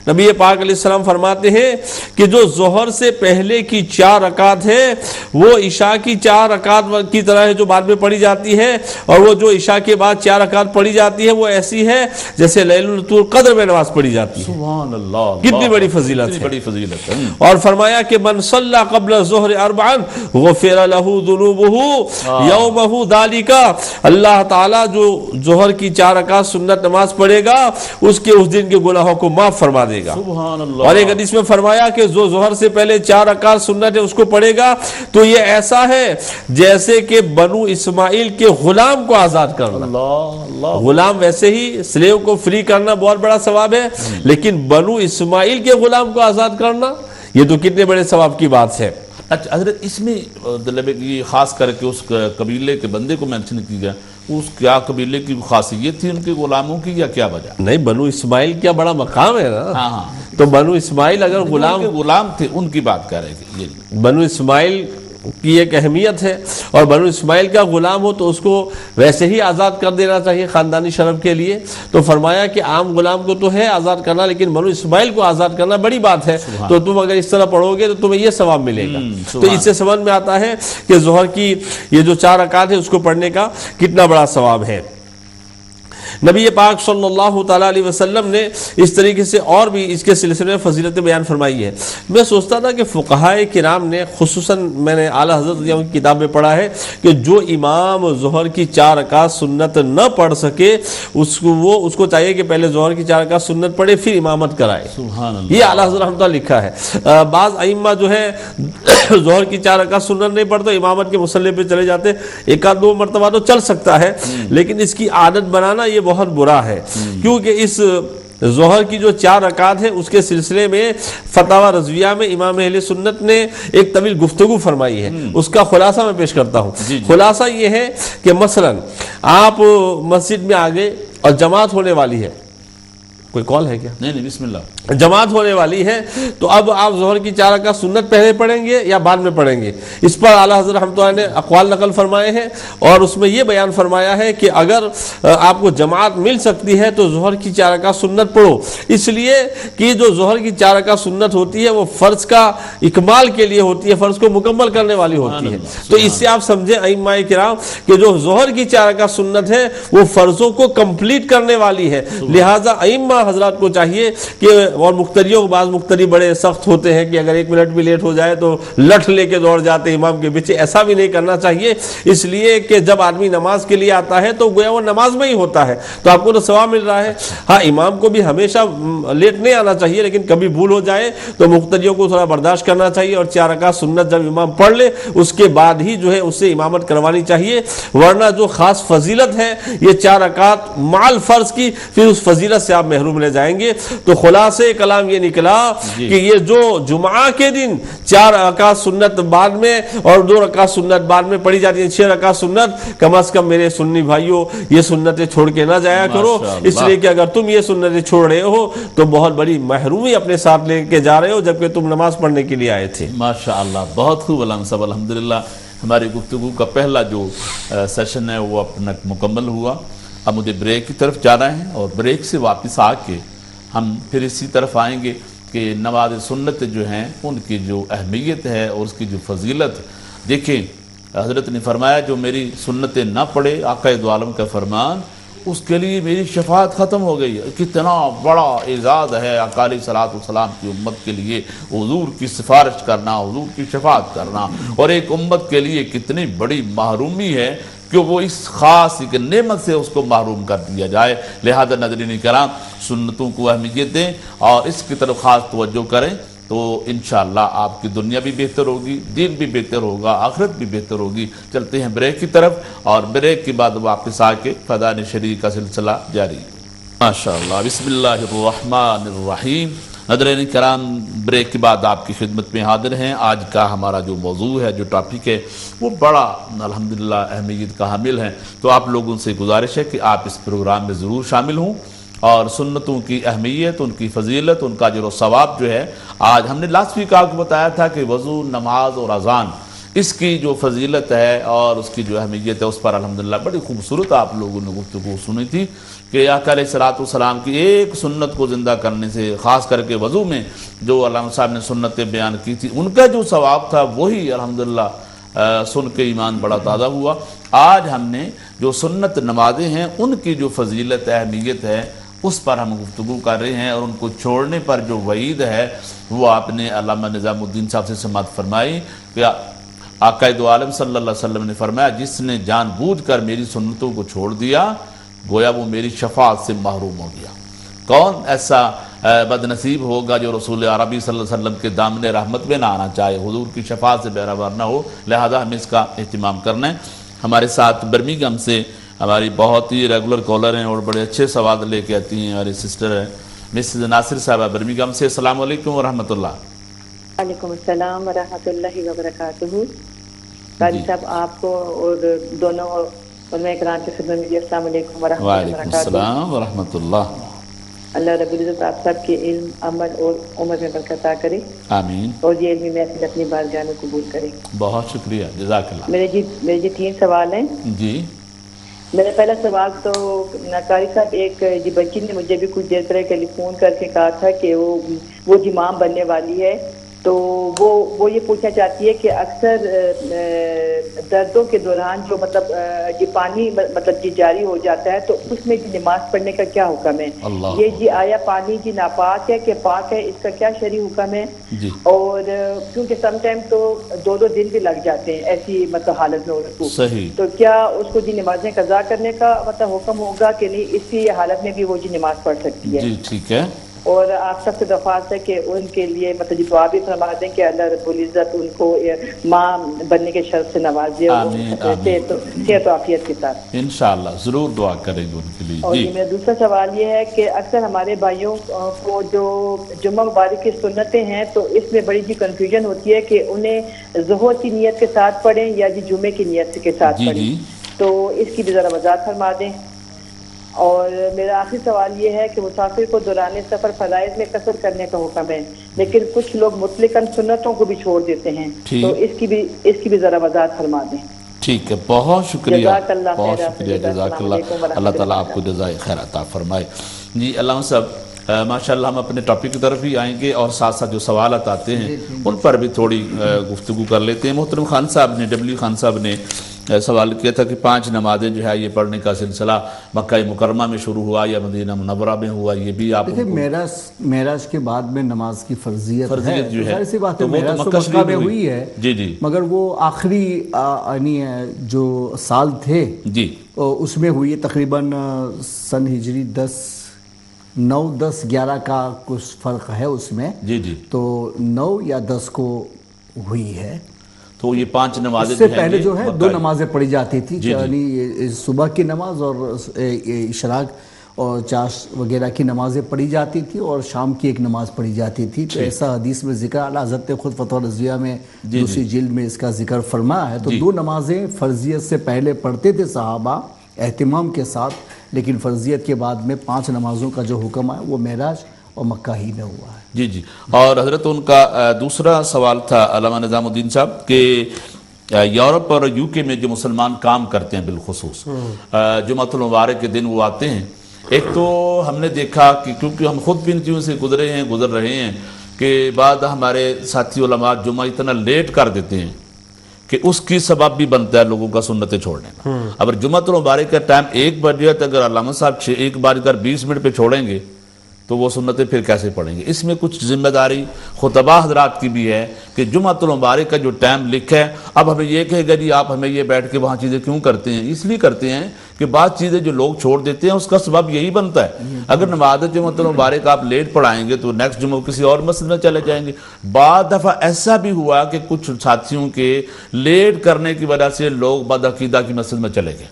نبی پاک علیہ السلام فرماتے ہیں کہ جو ظہر سے پہلے کی 4 رکعت ہے وہ عشاء کی 4 رکعت کی طرح ہے جو بعد میں پڑھی جاتی ہے، اور وہ جو عشاء کے بعد 4 رکعت پڑھی جاتی ہے وہ ایسی ہے جیسے لیلۃ القدر میں نماز پڑھی جاتی ہے. سبحان اللہ، کتنی بڑی فضیلت ہے، بڑی فضیلت ہے. اور فرمایا کہ من صلی قبل الظہر 4 غفر له ذنوبہ یومہ ذالک. اللہ تعالیٰ جو ظہر کی 4 رکعت سنت نماز پڑھے گا اس کے اس دن کے گناہوں کو معاف فرما دے گا. سبحان اللہ. اور ایک حدیث میں فرمایا کہ جو ظہر سے پہلے 4 رکعت سنت ہے اس کو پڑھے گا تو یہ ایسا ہے جیسے کہ بنو اسماعیل کے غلام کو آزاد کرنا. اللہ. غلام ویسے ہی سلیو کو فری کرنا بہت بڑا ثواب ہے، لیکن بنو اسماعیل کے غلام کو آزاد کرنا یہ تو کتنے بڑے ثواب کی بات ہے۔ اچھا حضرت، اس میں مطلب یہ خاص کر کے اس قبیلے کے بندے کو مینشن کی گیا، اس کیا قبیلے کی خاصیت تھی ان کے غلاموں کی یا کیا وجہ؟ نہیں، بنو اسماعیل کیا بڑا مقام ہے نا۔ ہاں ہاں، تو بنو اسماعیل اگر غلام تھے ان کی بات کر رہے تھے۔ بنو اسماعیل کی ایک اہمیت ہے، اور بنو اسماعیل کا غلام ہو تو اس کو ویسے ہی آزاد کر دینا چاہیے خاندانی شرف کے لیے۔ تو فرمایا کہ عام غلام کو تو ہے آزاد کرنا، لیکن بنو اسماعیل کو آزاد کرنا بڑی بات ہے۔ تو تم اگر اس طرح پڑھو گے تو تمہیں یہ ثواب ملے گا۔ تو اس سے سمجھ میں آتا ہے کہ ظہر کی یہ جو 4 رکعت ہے اس کو پڑھنے کا کتنا بڑا ثواب ہے۔ نبی پاک صلی اللہ تعالیٰ علیہ وسلم نے اس طریقے سے اور بھی اس کے سلسلے میں فضیلت بیان فرمائی ہے۔ میں سوچتا تھا کہ فقہائے کرام نے خصوصاً میں نے اعلیٰ حضرت کی کتاب میں پڑھا ہے کہ جو امام ظہر کی 4 رکعت سنت نہ پڑھ سکے اس کو چاہیے کہ پہلے ظہر کی 4 رکعت سنت پڑھے پھر امامت کرائے۔ سبحان اللہ، یہ اعلیٰ حضرت رحمۃ اللہ لکھا ہے۔ بعض ائمہ جو ہے ظہر کی 4 رکعت سنت نہیں پڑھتے، امامت کے مصلی پہ چلے جاتے، 1-2 مرتبہ تو چل سکتا ہے، لیکن اس کی عادت بنانا یہ بہت برا ہے، کیونکہ اس ظہر کی جو 4 رکعت ہے اس کے سلسلے میں فتاوی رضویہ میں امام اہل سنت نے ایک طویل گفتگو فرمائی ہے۔ اس کا خلاصہ میں پیش کرتا ہوں۔ خلاصہ یہ ہے کہ مثلا آپ مسجد میں آگے اور جماعت ہونے والی ہے، کوئی کال ہے کیا؟ نہیں بسم اللہ، جماعت ہونے والی ہے، تو اب آپ ظہر کی 4 رکعت سنت پہلے پڑھیں گے یا بعد میں پڑھیں گے؟ اس پر اعلیٰ حضرت رحمۃ اللہ نے اقوال نقل فرمائے ہیں، اور اس میں یہ بیان فرمایا ہے کہ اگر آپ کو جماعت مل سکتی ہے تو ظہر کی 4 رکعت سنت پڑھو، اس لیے کہ جو ظہر کی 4 رکعت سنت ہوتی ہے وہ فرض کا اکمال کے لیے ہوتی ہے، فرض کو مکمل کرنے والی ہوتی ہے۔ تو اس سے آپ سمجھیں ائمہ کرام کہ جو ظہر کی 4 رکعت سنت ہے وہ فرضوں کو کمپلیٹ کرنے والی ہے، لہٰذا ائمہ حضرات کو چاہیے کہ، اور مقتدیوں کو، بعض مقتدی بڑے سخت ہوتے ہیں کہ اگر 1 منٹ بھی لیٹ ہو جائے تو لٹھ لے کے دوڑ جاتے امام کے پیچھے، ایسا بھی نہیں کرنا چاہیے، اس لیے کہ جب آدمی نماز کے لیے آتا ہے تو گویا وہ نماز میں ہی ہوتا ہے، تو آپ کو تو ثواب مل رہا ہے۔ ہاں، امام کو بھی ہمیشہ لیٹ نہیں آنا چاہیے، لیکن کبھی بھول ہو جائے تو مقتدیوں کو تھوڑا برداشت کرنا چاہیے، اور 4 رکعت سنت جب امام پڑھ لے اس کے بعد ہی جو ہے اس سے امامت کروانی چاہیے، ورنہ جو خاص فضیلت ہے یہ 4 رکعت مع فرض کی، پھر اس فضیلت سے آپ محروم رہ جائیں گے۔ تو خلاصے کلام یہ نکلا کہ یہ جو جمعہ کے دن 4 رکعت سنت بعد میں اور 2 رکعت سنت بعد میں پڑھی جاتی ہیں، 6 رکعت سنت، کم از کم میرے سنی بھائیوں یہ سنتیں چھوڑ کے نہ جایا کرو، اس لیے کہ اگر تم یہ سنتیں چھوڑ رہے ہو تو بہت بڑی محرومی اپنے ساتھ لے کے جا رہے ہو، جبکہ تم نماز پڑھنے کے لیے آئے تھے۔ ماشاءاللہ، بہت خوب علامہ صاحب، الحمدللہ ہماری گفتگو کا پہلا جو سیشن ہے وہ اپنا مکمل ہوا۔ اب مجھے بریک کی طرف جانا ہے، اور بریک سے واپس آ کے ہم پھر اسی طرف آئیں گے کہ نماز سنت جو ہیں ان کی جو اہمیت ہے اور اس کی جو فضیلت۔ دیکھیں حضرت نے فرمایا جو میری سنتیں نہ پڑھے، آقا دو عالم کا فرمان، اس کے لیے میری شفاعت ختم ہو گئی۔ کتنا بڑا اعزاز ہے آقا علیہ الصلوۃ والسلام کی امت کے لیے حضور کی سفارش کرنا، حضور کی شفاعت کرنا، اور ایک امت کے لیے کتنی بڑی محرومی ہے کہ وہ اس خاص ایک نعمت سے اس کو محروم کر دیا جائے۔ لہذا ناظرین کرام، سنتوں کو اہمیت دیں اور اس کی طرف خاص توجہ کریں، تو انشاءاللہ آپ کی دنیا بھی بہتر ہوگی، دین بھی بہتر ہوگا، آخرت بھی بہتر ہوگی۔ چلتے ہیں بریک کی طرف، اور بریک کے بعد واپس آ کے فیضان شریع کا سلسلہ جاری۔ ماشاءاللہ، بسم اللہ الرحمن الرحیم۔ ناظرین کرام، بریک کے بعد آپ کی خدمت میں حاضر ہیں۔ آج کا ہمارا جو موضوع ہے، جو ٹاپک ہے، وہ بڑا الحمدللہ اہمیت کا حامل ہے، تو آپ لوگوں سے گزارش ہے کہ آپ اس پروگرام میں ضرور شامل ہوں، اور سنتوں کی اہمیت، ان کی فضیلت، ان کا اجر و ثواب جو ہے، آج ہم نے لاسٹ ویک آپ کو بتایا تھا کہ وضو، نماز اور اذان، اس کی جو فضیلت ہے اور اس کی جو اہمیت ہے، اس پر الحمدللہ بڑی خوبصورت آپ لوگوں نے گفتگو سنی تھی کہ آقا علیہ الصلوۃ والسلام کی ایک سنت کو زندہ کرنے سے، خاص کر کے وضو میں جو علامہ صاحب نے سنتیں بیان کی تھی، ان کا جو ثواب تھا وہی الحمدللہ سن کے ایمان بڑا تازہ ہوا۔ آج ہم نے جو سنت نمازیں ہیں ان کی جو فضیلت اہمیت ہے اس پر ہم گفتگو کر رہے ہیں، اور ان کو چھوڑنے پر جو وعید ہے وہ آپ نے علامہ نظام الدین صاحب سے سماعت فرمائی کہ آقا دو عالم صلی اللہ علیہ وسلم نے فرمایا جس نے جان بوجھ کر میری سنتوں کو چھوڑ دیا گویا وہ میری شفاعت سے محروم ہو گیا۔ کون ایسا بد نصیب ہوگا جو رسول عربی صلی اللہ علیہ وسلم کے دامن رحمت میں نہ آنا چاہے، حضور کی شفاعت سے بہرہ نہ ہو، لہذا ہمیں اس کا اہتمام کرنا ہے۔ ہمارے ساتھ برمنگھم سے ہماری بہت ہی ریگولر کالر ہیں اور بڑے اچھے سوال لے کے آتی ہیں، ہماری سسٹر ہیں مسز ناصر صاحبہ برمنگھم سے۔ السلام علیکم ورحمۃ اللہ۔ وعلیکم السلام ورحمۃ اللہ وبرکاتہ. قاری صاحب آپ کو اور دونوں علماء کرام کی خدمت میں السلام علیکم ورحمۃ اللہ وعلیکم وبرکاتہ. السلام ورحمۃ اللہ. اللہ رب العزت آپ سب کے علم، عمل اور عمر میں برکت عطا کرے آمین. اور یہ علمی محفل اپنی بارگاہ میں قبول کرے. بہت شکریہ، جزاک اللہ. میرے جی 3 سوال ہیں. جی میرا پہلا سوال تو قاری صاحب، ایک جی بچی نے مجھے بھی کچھ دیر پہلے ٹیلی فون کر کے کہا تھا کہ وہ امام بننے والی ہے، تو وہ یہ پوچھنا چاہتی ہے کہ اکثر دردوں کے دوران جو مطلب یہ پانی مطلب جی جاری ہو جاتا ہے تو اس میں جی نماز پڑھنے کا کیا حکم ہے؟ یہ جی آیا پانی جی ناپاک ہے کہ پاک ہے، اس کا کیا شرعی حکم ہے؟ جی. اور کیونکہ سم ٹائم تو 2 دن بھی لگ جاتے ہیں ایسی مطلب حالت میں عورت کو، صحیح. تو کیا اس کو جی نمازیں قضا کرنے کا مطلب حکم ہوگا کہ نہیں، اسی حالت میں بھی وہ جی نماز پڑھ سکتی ہے؟ جی ٹھیک ہے. اور آپ سب سے درخواست ہے کہ ان کے لیے مطلب دعا بھی فرما دیں کہ اللہ رب العزت ان کو ماں بننے کے شرف سے نوازے، صحت و عافیت کے ساتھ. انشاءاللہ ضرور دعا کریں گے ان کے لیے. اور جی میرا دوسرا سوال یہ ہے کہ اکثر ہمارے بھائیوں کو جو جمعہ مبارک کی سنتیں ہیں تو اس میں بڑی جی کنفیوژن ہوتی ہے کہ انہیں ظہر کی نیت کے ساتھ پڑھیں یا جی جمعے کی نیت کے ساتھ جی پڑھیں، جی. تو اس کی بھی ذرا وضاحت فرما دیں. اور میرا آخری سوال یہ ہے کہ مسافر کو دوران سفر فرائض میں قصر کرنے کا حکم ہے، لیکن کچھ لوگ مطلقاً سنتوں کو بھی چھوڑ دیتے ہیں، تو اس کی بھی ذرا وضاحت فرما دیں. ٹھیک ہے، بہت شکریہ. جزاک اللہ بہت خیر. شکریہ، جزاک اللہ. اللہ تعالیٰ آپ کو جزائے خیر عطا فرمائے. جی علامہ صاحب ماشاءاللہ ہم اپنے ٹاپک کی طرف بھی آئیں گے اور ساتھ ساتھ جو سوالات آتے ہیں ان پر بھی تھوڑی گفتگو کر لیتے ہیں. محترم خان صاحب نے ڈبلیو خان صاحب نے سوال کیا تھا کہ 5 نمازیں جو ہے یہ پڑھنے کا سلسلہ مکہ مکرمہ میں شروع ہوا یا مدینہ منورہ میں ہوا، یہ بھی آپ دیکھیں معراج کے بعد میں نماز کی فرضیت جو ہے ظاہر سی بات ہے، تو وہ تو معراج تو مکہ مکہ میں شریف ہوئی ہے. جی جی. مگر وہ آخری یعنی جو سال تھے جی اس میں ہوئی تقریباً سن ہجری 9 10 11 کا کچھ فرق ہے اس میں. جی جی. تو 9 یا 10 کو ہوئی ہے. تو یہ 5 نمازیں اس سے پہلے جو ہے 2 نمازیں پڑھی جاتی تھی، یعنی صبح کی نماز اور اشراق اور چاش وغیرہ کی نمازیں پڑھی جاتی تھی اور شام کی ایک نماز پڑھی جاتی تھی. تو ایسا حدیث میں ذکر اعلیٰ حضرت نے خود فتح رضویہ میں دوسری جلد میں اس کا ذکر فرمایا ہے. تو 2 نمازیں فرضیت سے پہلے پڑھتے تھے صحابہ اہتمام کے ساتھ، لیکن فرضیت کے بعد میں 5 نمازوں کا جو حکم ہے وہ معراج اور مکہ ہی میں ہوا ہے. جی جی. اور حضرت ان کا دوسرا سوال تھا علامہ نظام الدین صاحب کہ یورپ اور یو کے میں جو مسلمان کام کرتے ہیں بالخصوص جمعۃ المبارک کے دن وہ آتے ہیں. ایک تو ہم نے دیکھا کہ کیونکہ ہم خود بھی ان چیزوں سے گزر رہے ہیں کہ بعد ہمارے ساتھی علماء جمعہ اتنا لیٹ کر دیتے ہیں کہ اس کی سبب بھی بنتا ہے لوگوں کا سنتیں چھوڑنے کا. اگر جمعۃ المبارک کا ٹائم 1 بجے ہے تو اگر علامہ صاحب 1:20 پہ چھوڑیں گے تو وہ سنتیں پھر کیسے پڑھیں گے؟ اس میں کچھ ذمہ داری خطبہ حضرات کی بھی ہے کہ جمعۃ المبارک کا جو ٹائم لکھا ہے، اب ہمیں یہ کہے گا جی آپ ہمیں یہ بیٹھ کے وہاں چیزیں کیوں کرتے ہیں؟ اس لیے کرتے ہیں کہ بعض چیزیں جو لوگ چھوڑ دیتے ہیں اس کا سبب یہی بنتا ہے. اگر نماز جمعۃ المبارک آپ لیٹ پڑھائیں گے تو نیکسٹ جمعہ کسی اور مسجد میں چلے جائیں گے. بعض دفعہ ایسا بھی ہوا کہ کچھ ساتھیوں کے لیٹ کرنے کی وجہ سے لوگ بدعقیدہ کی مسجد میں چلے گئے.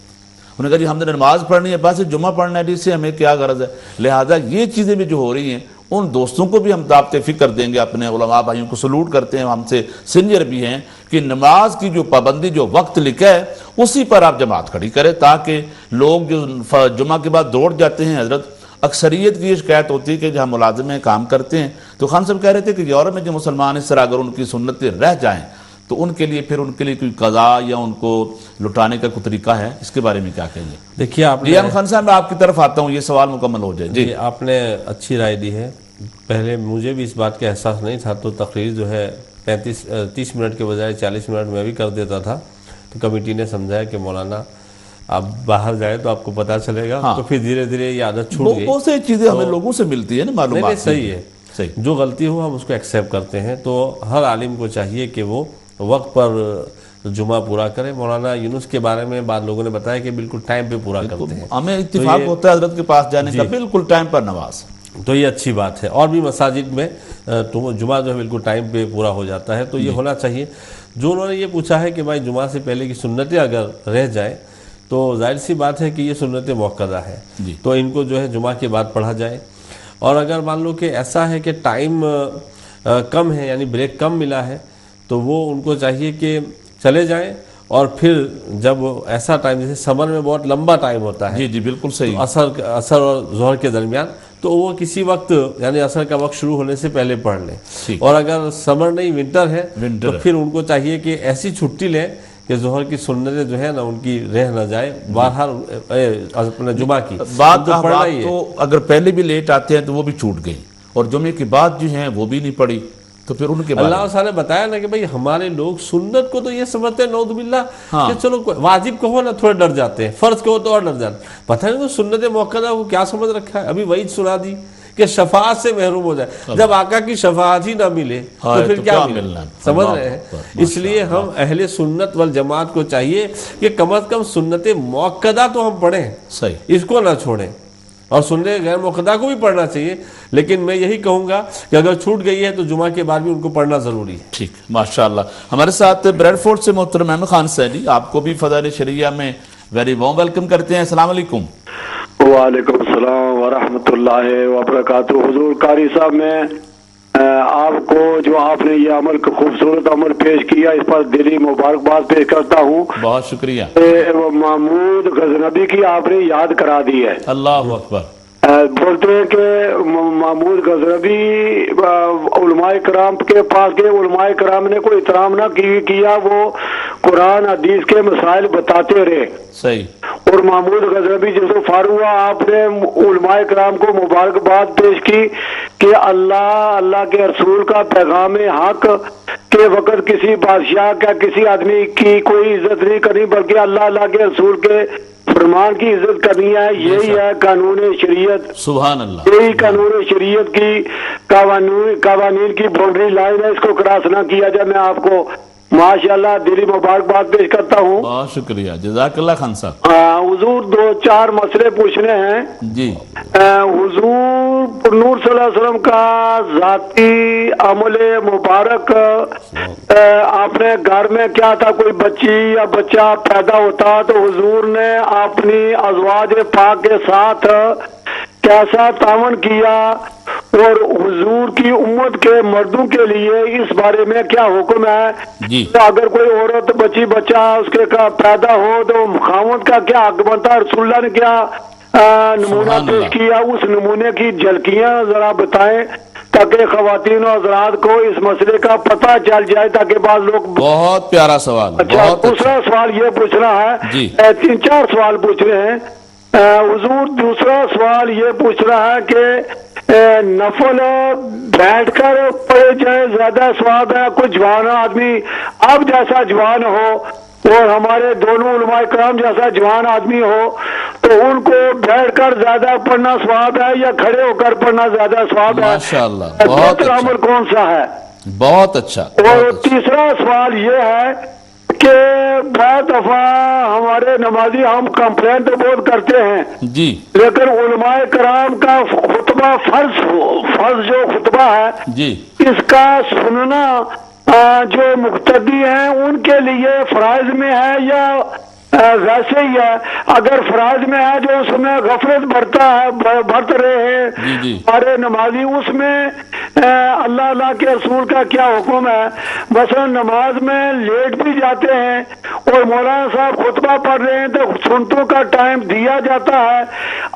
انہوں نے کہا جی ہم نے نماز پڑھنی ہے، بس جمعہ پڑھنا ہے، اس سے ہمیں کیا غرض ہے؟ لہٰذا یہ چیزیں بھی جو ہو رہی ہیں ان دوستوں کو بھی ہم دعوت فکر دیں گے. اپنے علماء بھائیوں کو سلوٹ کرتے ہیں، ہم سے سینئر بھی ہیں، کہ نماز کی جو پابندی جو وقت لکھا ہے اسی پر آپ جماعت کھڑی کریں تاکہ لوگ جو جمعہ کے بعد دوڑ جاتے ہیں. حضرت اکثریت کی یہ شکایت ہوتی ہے کہ جہاں ملازم ہیں کام کرتے ہیں تو خان صاحب کہہ رہے تھے کہ یورپ میں جو مسلمان اس طرح اگر ان کی سنتیں رہ جائیں تو ان کے لیے کوئی قضا یا ان کو لٹانے کا کوئی طریقہ ہے؟ اس کے بارے میں کیا کہیں گے؟ دیکھیے آپ جی خان صاحب میں آپ کی طرف آتا ہوں، یہ سوال مکمل ہو جائے. جی آپ نے اچھی رائے دی ہے. پہلے مجھے بھی اس بات کا احساس نہیں تھا تو تقریر جو ہے 30 منٹ کے بجائے 40 منٹ میں بھی کر دیتا تھا. تو کمیٹی نے سمجھایا کہ مولانا آپ باہر جائیں تو آپ کو پتہ چلے گا. تو پھر دھیرے دھیرے یہ عادت چھوٹ گئی. بہت سی چیزیں ہمیں لوگوں سے ملتی ہیں نا معلومات. صحیح ہے، جو غلطی ہو ہم اس کو ایکسیپٹ کرتے ہیں. تو ہر عالم کو چاہیے کہ وہ وقت پر جمعہ پورا کرے. مولانا یونس کے بارے میں بعض لوگوں نے بتایا کہ بالکل ٹائم پہ پورا کرتے ہیں. ہمیں اتفاق ہوتا ہے حضرت کے پاس جانے کا، بالکل ٹائم پر نماز. تو یہ اچھی بات ہے. اور بھی مساجد میں جمعہ جو ہے بالکل ٹائم پہ پورا ہو جاتا ہے. تو یہ ہونا چاہیے. جو انہوں نے یہ پوچھا ہے کہ بھائی جمعہ سے پہلے کی سنتیں اگر رہ جائیں تو ظاہر سی بات ہے کہ یہ سنتیں موقدہ ہے، تو ان کو جو ہے جمعہ کے بعد پڑھا جائے. اور اگر مان لو کہ ایسا ہے کہ ٹائم کم ہے، یعنی بریک کم ملا ہے، تو وہ ان کو چاہیے کہ چلے جائیں، اور پھر جب ایسا ٹائم، جیسے سمر میں بہت لمبا ٹائم ہوتا ہے، جی جی بالکل صحیح، عصر اور ظہر کے درمیان، تو وہ کسی وقت یعنی عصر کا وقت شروع ہونے سے پہلے پڑھ لیں. اور اگر سمر نہیں ونٹر ہے تو پھر ان کو چاہیے کہ ایسی چھٹی لیں کہ ظہر کی سنتیں جو ہے نا ان کی رہ نہ جائے، بہرحال اپنے جمعہ کی بات تو اگر پہلے بھی لیٹ آتے ہیں تو وہ بھی چھوٹ گئی، اور جمعے کی بات جو ہیں وہ بھی نہیں پڑی، تو پھر ان کے اللہ تعالیٰ نے بتایا نا کہ بھئی ہمارے لوگ سنت کو تو یہ سمجھتے ہیں نعوذ باللہ کہ چلو واجب کہو نا تھوڑے ڈر جاتے ہیں، فرض کہو تو اور ڈر جاتے ہیں، پتہ نہیں تو سنت موقعہ کو کیا سمجھ رکھا ہے. ابھی وعید سنا دی کہ شفاعت سے محروم ہو جائے، جب آقا کی شفاعت ہی نہ ملے تو پھر کیا ملنا، سمجھ رہے ہیں. اس لیے ہم اہل سنت والجماعت کو چاہیے کہ کم از کم سنت موقعہ تو ہم پڑھیں، صحیح، اس کو نہ چھوڑیں، اور سننے غیر موقعہ کو بھی پڑھنا چاہیے. لیکن میں یہی کہوں گا کہ اگر چھوٹ گئی ہے تو جمعہ کے بعد بھی ان کو پڑھنا ضروری ہے. ٹھیک، ماشاءاللہ. ہمارے ساتھ بریڈ فورڈ سے محترم احمد خان سیدی، آپ کو بھی فضائل شریعہ میں ویری وارم ویلکم کرتے ہیں. السلام علیکم. وعلیکم السلام ورحمۃ اللہ وبرکاتہ. حضور قاری صاحب، میں آپ کو جو آپ نے یہ عمل خوبصورت عمل پیش کیا اس پر دلی مبارکباد پیش کرتا ہوں. بہت شکریہ. محمود غزنبی کی آپ نے یاد کرا دی ہے. اللہ اکبر. بولتے ہیں کہ محمود غزنبی علماء کرام کے پاس گئے، علماء کرام نے کوئی احترام نہ کیا، وہ قرآن حدیث کے مسائل بتاتے رہے. صحیح. اور محمود غزنبی جب فارغ ہوا، آپ نے علماء کرام کو مبارکباد پیش کی کہ اللہ کے رسول کا پیغام حق کے وقت کسی بادشاہ کا کسی آدمی کی کوئی عزت نہیں کرنی، بلکہ اللہ کے رسول کے فرمان کی عزت کرنی ہے. یہی ہے قانون شریعت. سبحان اللہ. یہی قانون شریعت کی قوانین کی باؤنڈری لائن ہے، اس کو کراس نہ کیا جائے. میں آپ کو ماشاءاللہ دلی مبارکباد پیش کرتا ہوں. بہت شکریہ، جزاک اللہ خان صاحب. حضور 2-4 مسئلے پوچھنے ہیں. جی. حضور نور صلی اللہ علیہ وسلم کا ذاتی عمل مبارک، آپ نے گھر میں کیا تھا، کوئی بچی یا بچہ پیدا ہوتا تو حضور نے اپنی ازواج پاک کے ساتھ کیسا تعاون کیا، اور حضور کی امت کے مردوں کے لیے اس بارے میں کیا حکم ہے. جی. اگر کوئی عورت بچی بچہ اس کے پیدا ہو تو خاوند کا کیا حق بنتا ہے. رسول اللہ نے کیا نمونہ پیش کیا، اس نمونے کی جھلکیاں ذرا بتائیں تاکہ خواتین و حضرات کو اس مسئلے کا پتہ چل جائے، تاکہ بعض لوگ. بہت پیارا سوال. دوسرا سوال یہ پوچھنا ہے، 3-4 سوال پوچھ رہے ہیں حضور. دوسرا سوال یہ پوچھ رہا ہے کہ نفل بیٹھ کر پڑھے جائے زیادہ ثواب ہے. کوئی جوان آدمی اب جیسا جوان ہو اور ہمارے دونوں علماء کرام جیسا جوان آدمی ہو تو ان کو بیٹھ کر زیادہ پڑھنا ثواب ہے یا کھڑے ہو کر پڑھنا زیادہ ثواب ہے؟ ماشاءاللہ. بہت اچھا. عمل کون سا ہے؟ بہت اچھا. اور تیسرا سوال یہ ہے کہ بہت دفعہ ہمارے نمازی ہم کمپلین تو بہت کرتے ہیں جی، لیکن علماء کرام کا خطبہ فرض جو خطبہ ہے جی، اس کا سننا جو مقتدی ہیں ان کے لیے فرائض میں ہے یا ویسے ہی ہے؟ اگر فرائض میں ہے جو اس میں غفلت برت رہے ہیں ہمارے نمازی، اس میں اللہ کے رسول کا کیا حکم ہے؟ مثلا نماز میں لیٹ بھی جاتے ہیں اور مولانا صاحب خطبہ پڑھ رہے ہیں تو سنتوں کا ٹائم دیا جاتا ہے،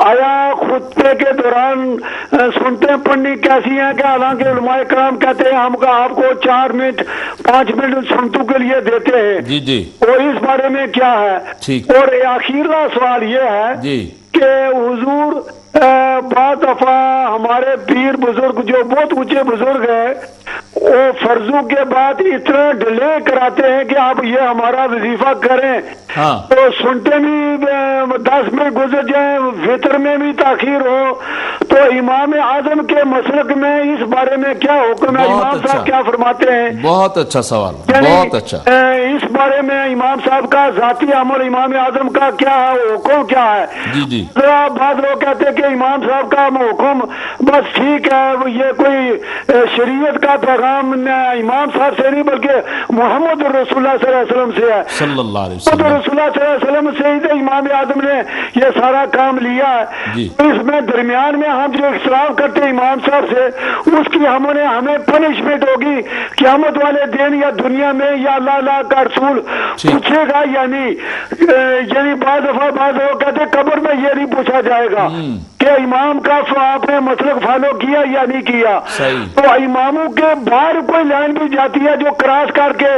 آیا خطبے کے دوران سنتیں پڑھنی کیسی ہیں؟ کہ حالانکہ علماء کرام کہتے ہیں ہم آپ کو 4 منٹ 5 منٹ سنتوں کے لیے دیتے ہیں، جی جی، اور اس بارے میں کیا ہے؟ اور آخیرا سوال یہ ہے کہ حضور بہت دفعہ ہمارے پیر بزرگ جو بہت اونچے بزرگ ہیں وہ فرضوں کے بعد اتنا ڈیلے کراتے ہیں کہ آپ یہ ہمارا وظیفہ کریں تو سنتے بھی 10 منٹ گزر جائیں، وطر میں بھی تاخیر ہو، تو امام اعظم کے مسلک میں اس بارے میں کیا حکم ہے؟ امام صاحب کیا فرماتے ہیں؟ بہت اچھا سوال، بہت اچھا. اس بارے میں امام صاحب کا ذاتی عمل امام اعظم کا کیا ہے، حکم کیا ہے؟ جی جی بعض لوگ کہتے ہیں کہ امام صاحب کا حکم بس ٹھیک ہے، یہ کوئی شریعت کا پیغام نہ امام صاحب سے نہیں بلکہ محمد رسول اللہ صلی اللہ علیہ وسلم سے ہے، صلی اللہ علیہ محمد وسلم. رسول اللہ صلی اللہ علیہ وسلم سے ہی امام اعظم نے یہ سارا کام لیا ہے. جی. اس میں درمیان میں ہم جو اختلاف کرتے ہیں امام صاحب سے، اس کی ہمیں پنشمنٹ ہوگی قیامت والے دن یا دنیا میں، یا اللہ کا رسول پوچھے گا یا نہیں. یعنی بعض دفعہ بعض لوگ کہتے ہیں قبر میں یہ نہیں پوچھا جائے گا کہ امام کا آپ نے مسلک فالو کیا یا نہیں کیا. تو اماموں کے باہر کوئی لائن بھی جاتی ہے جو کراس کر کے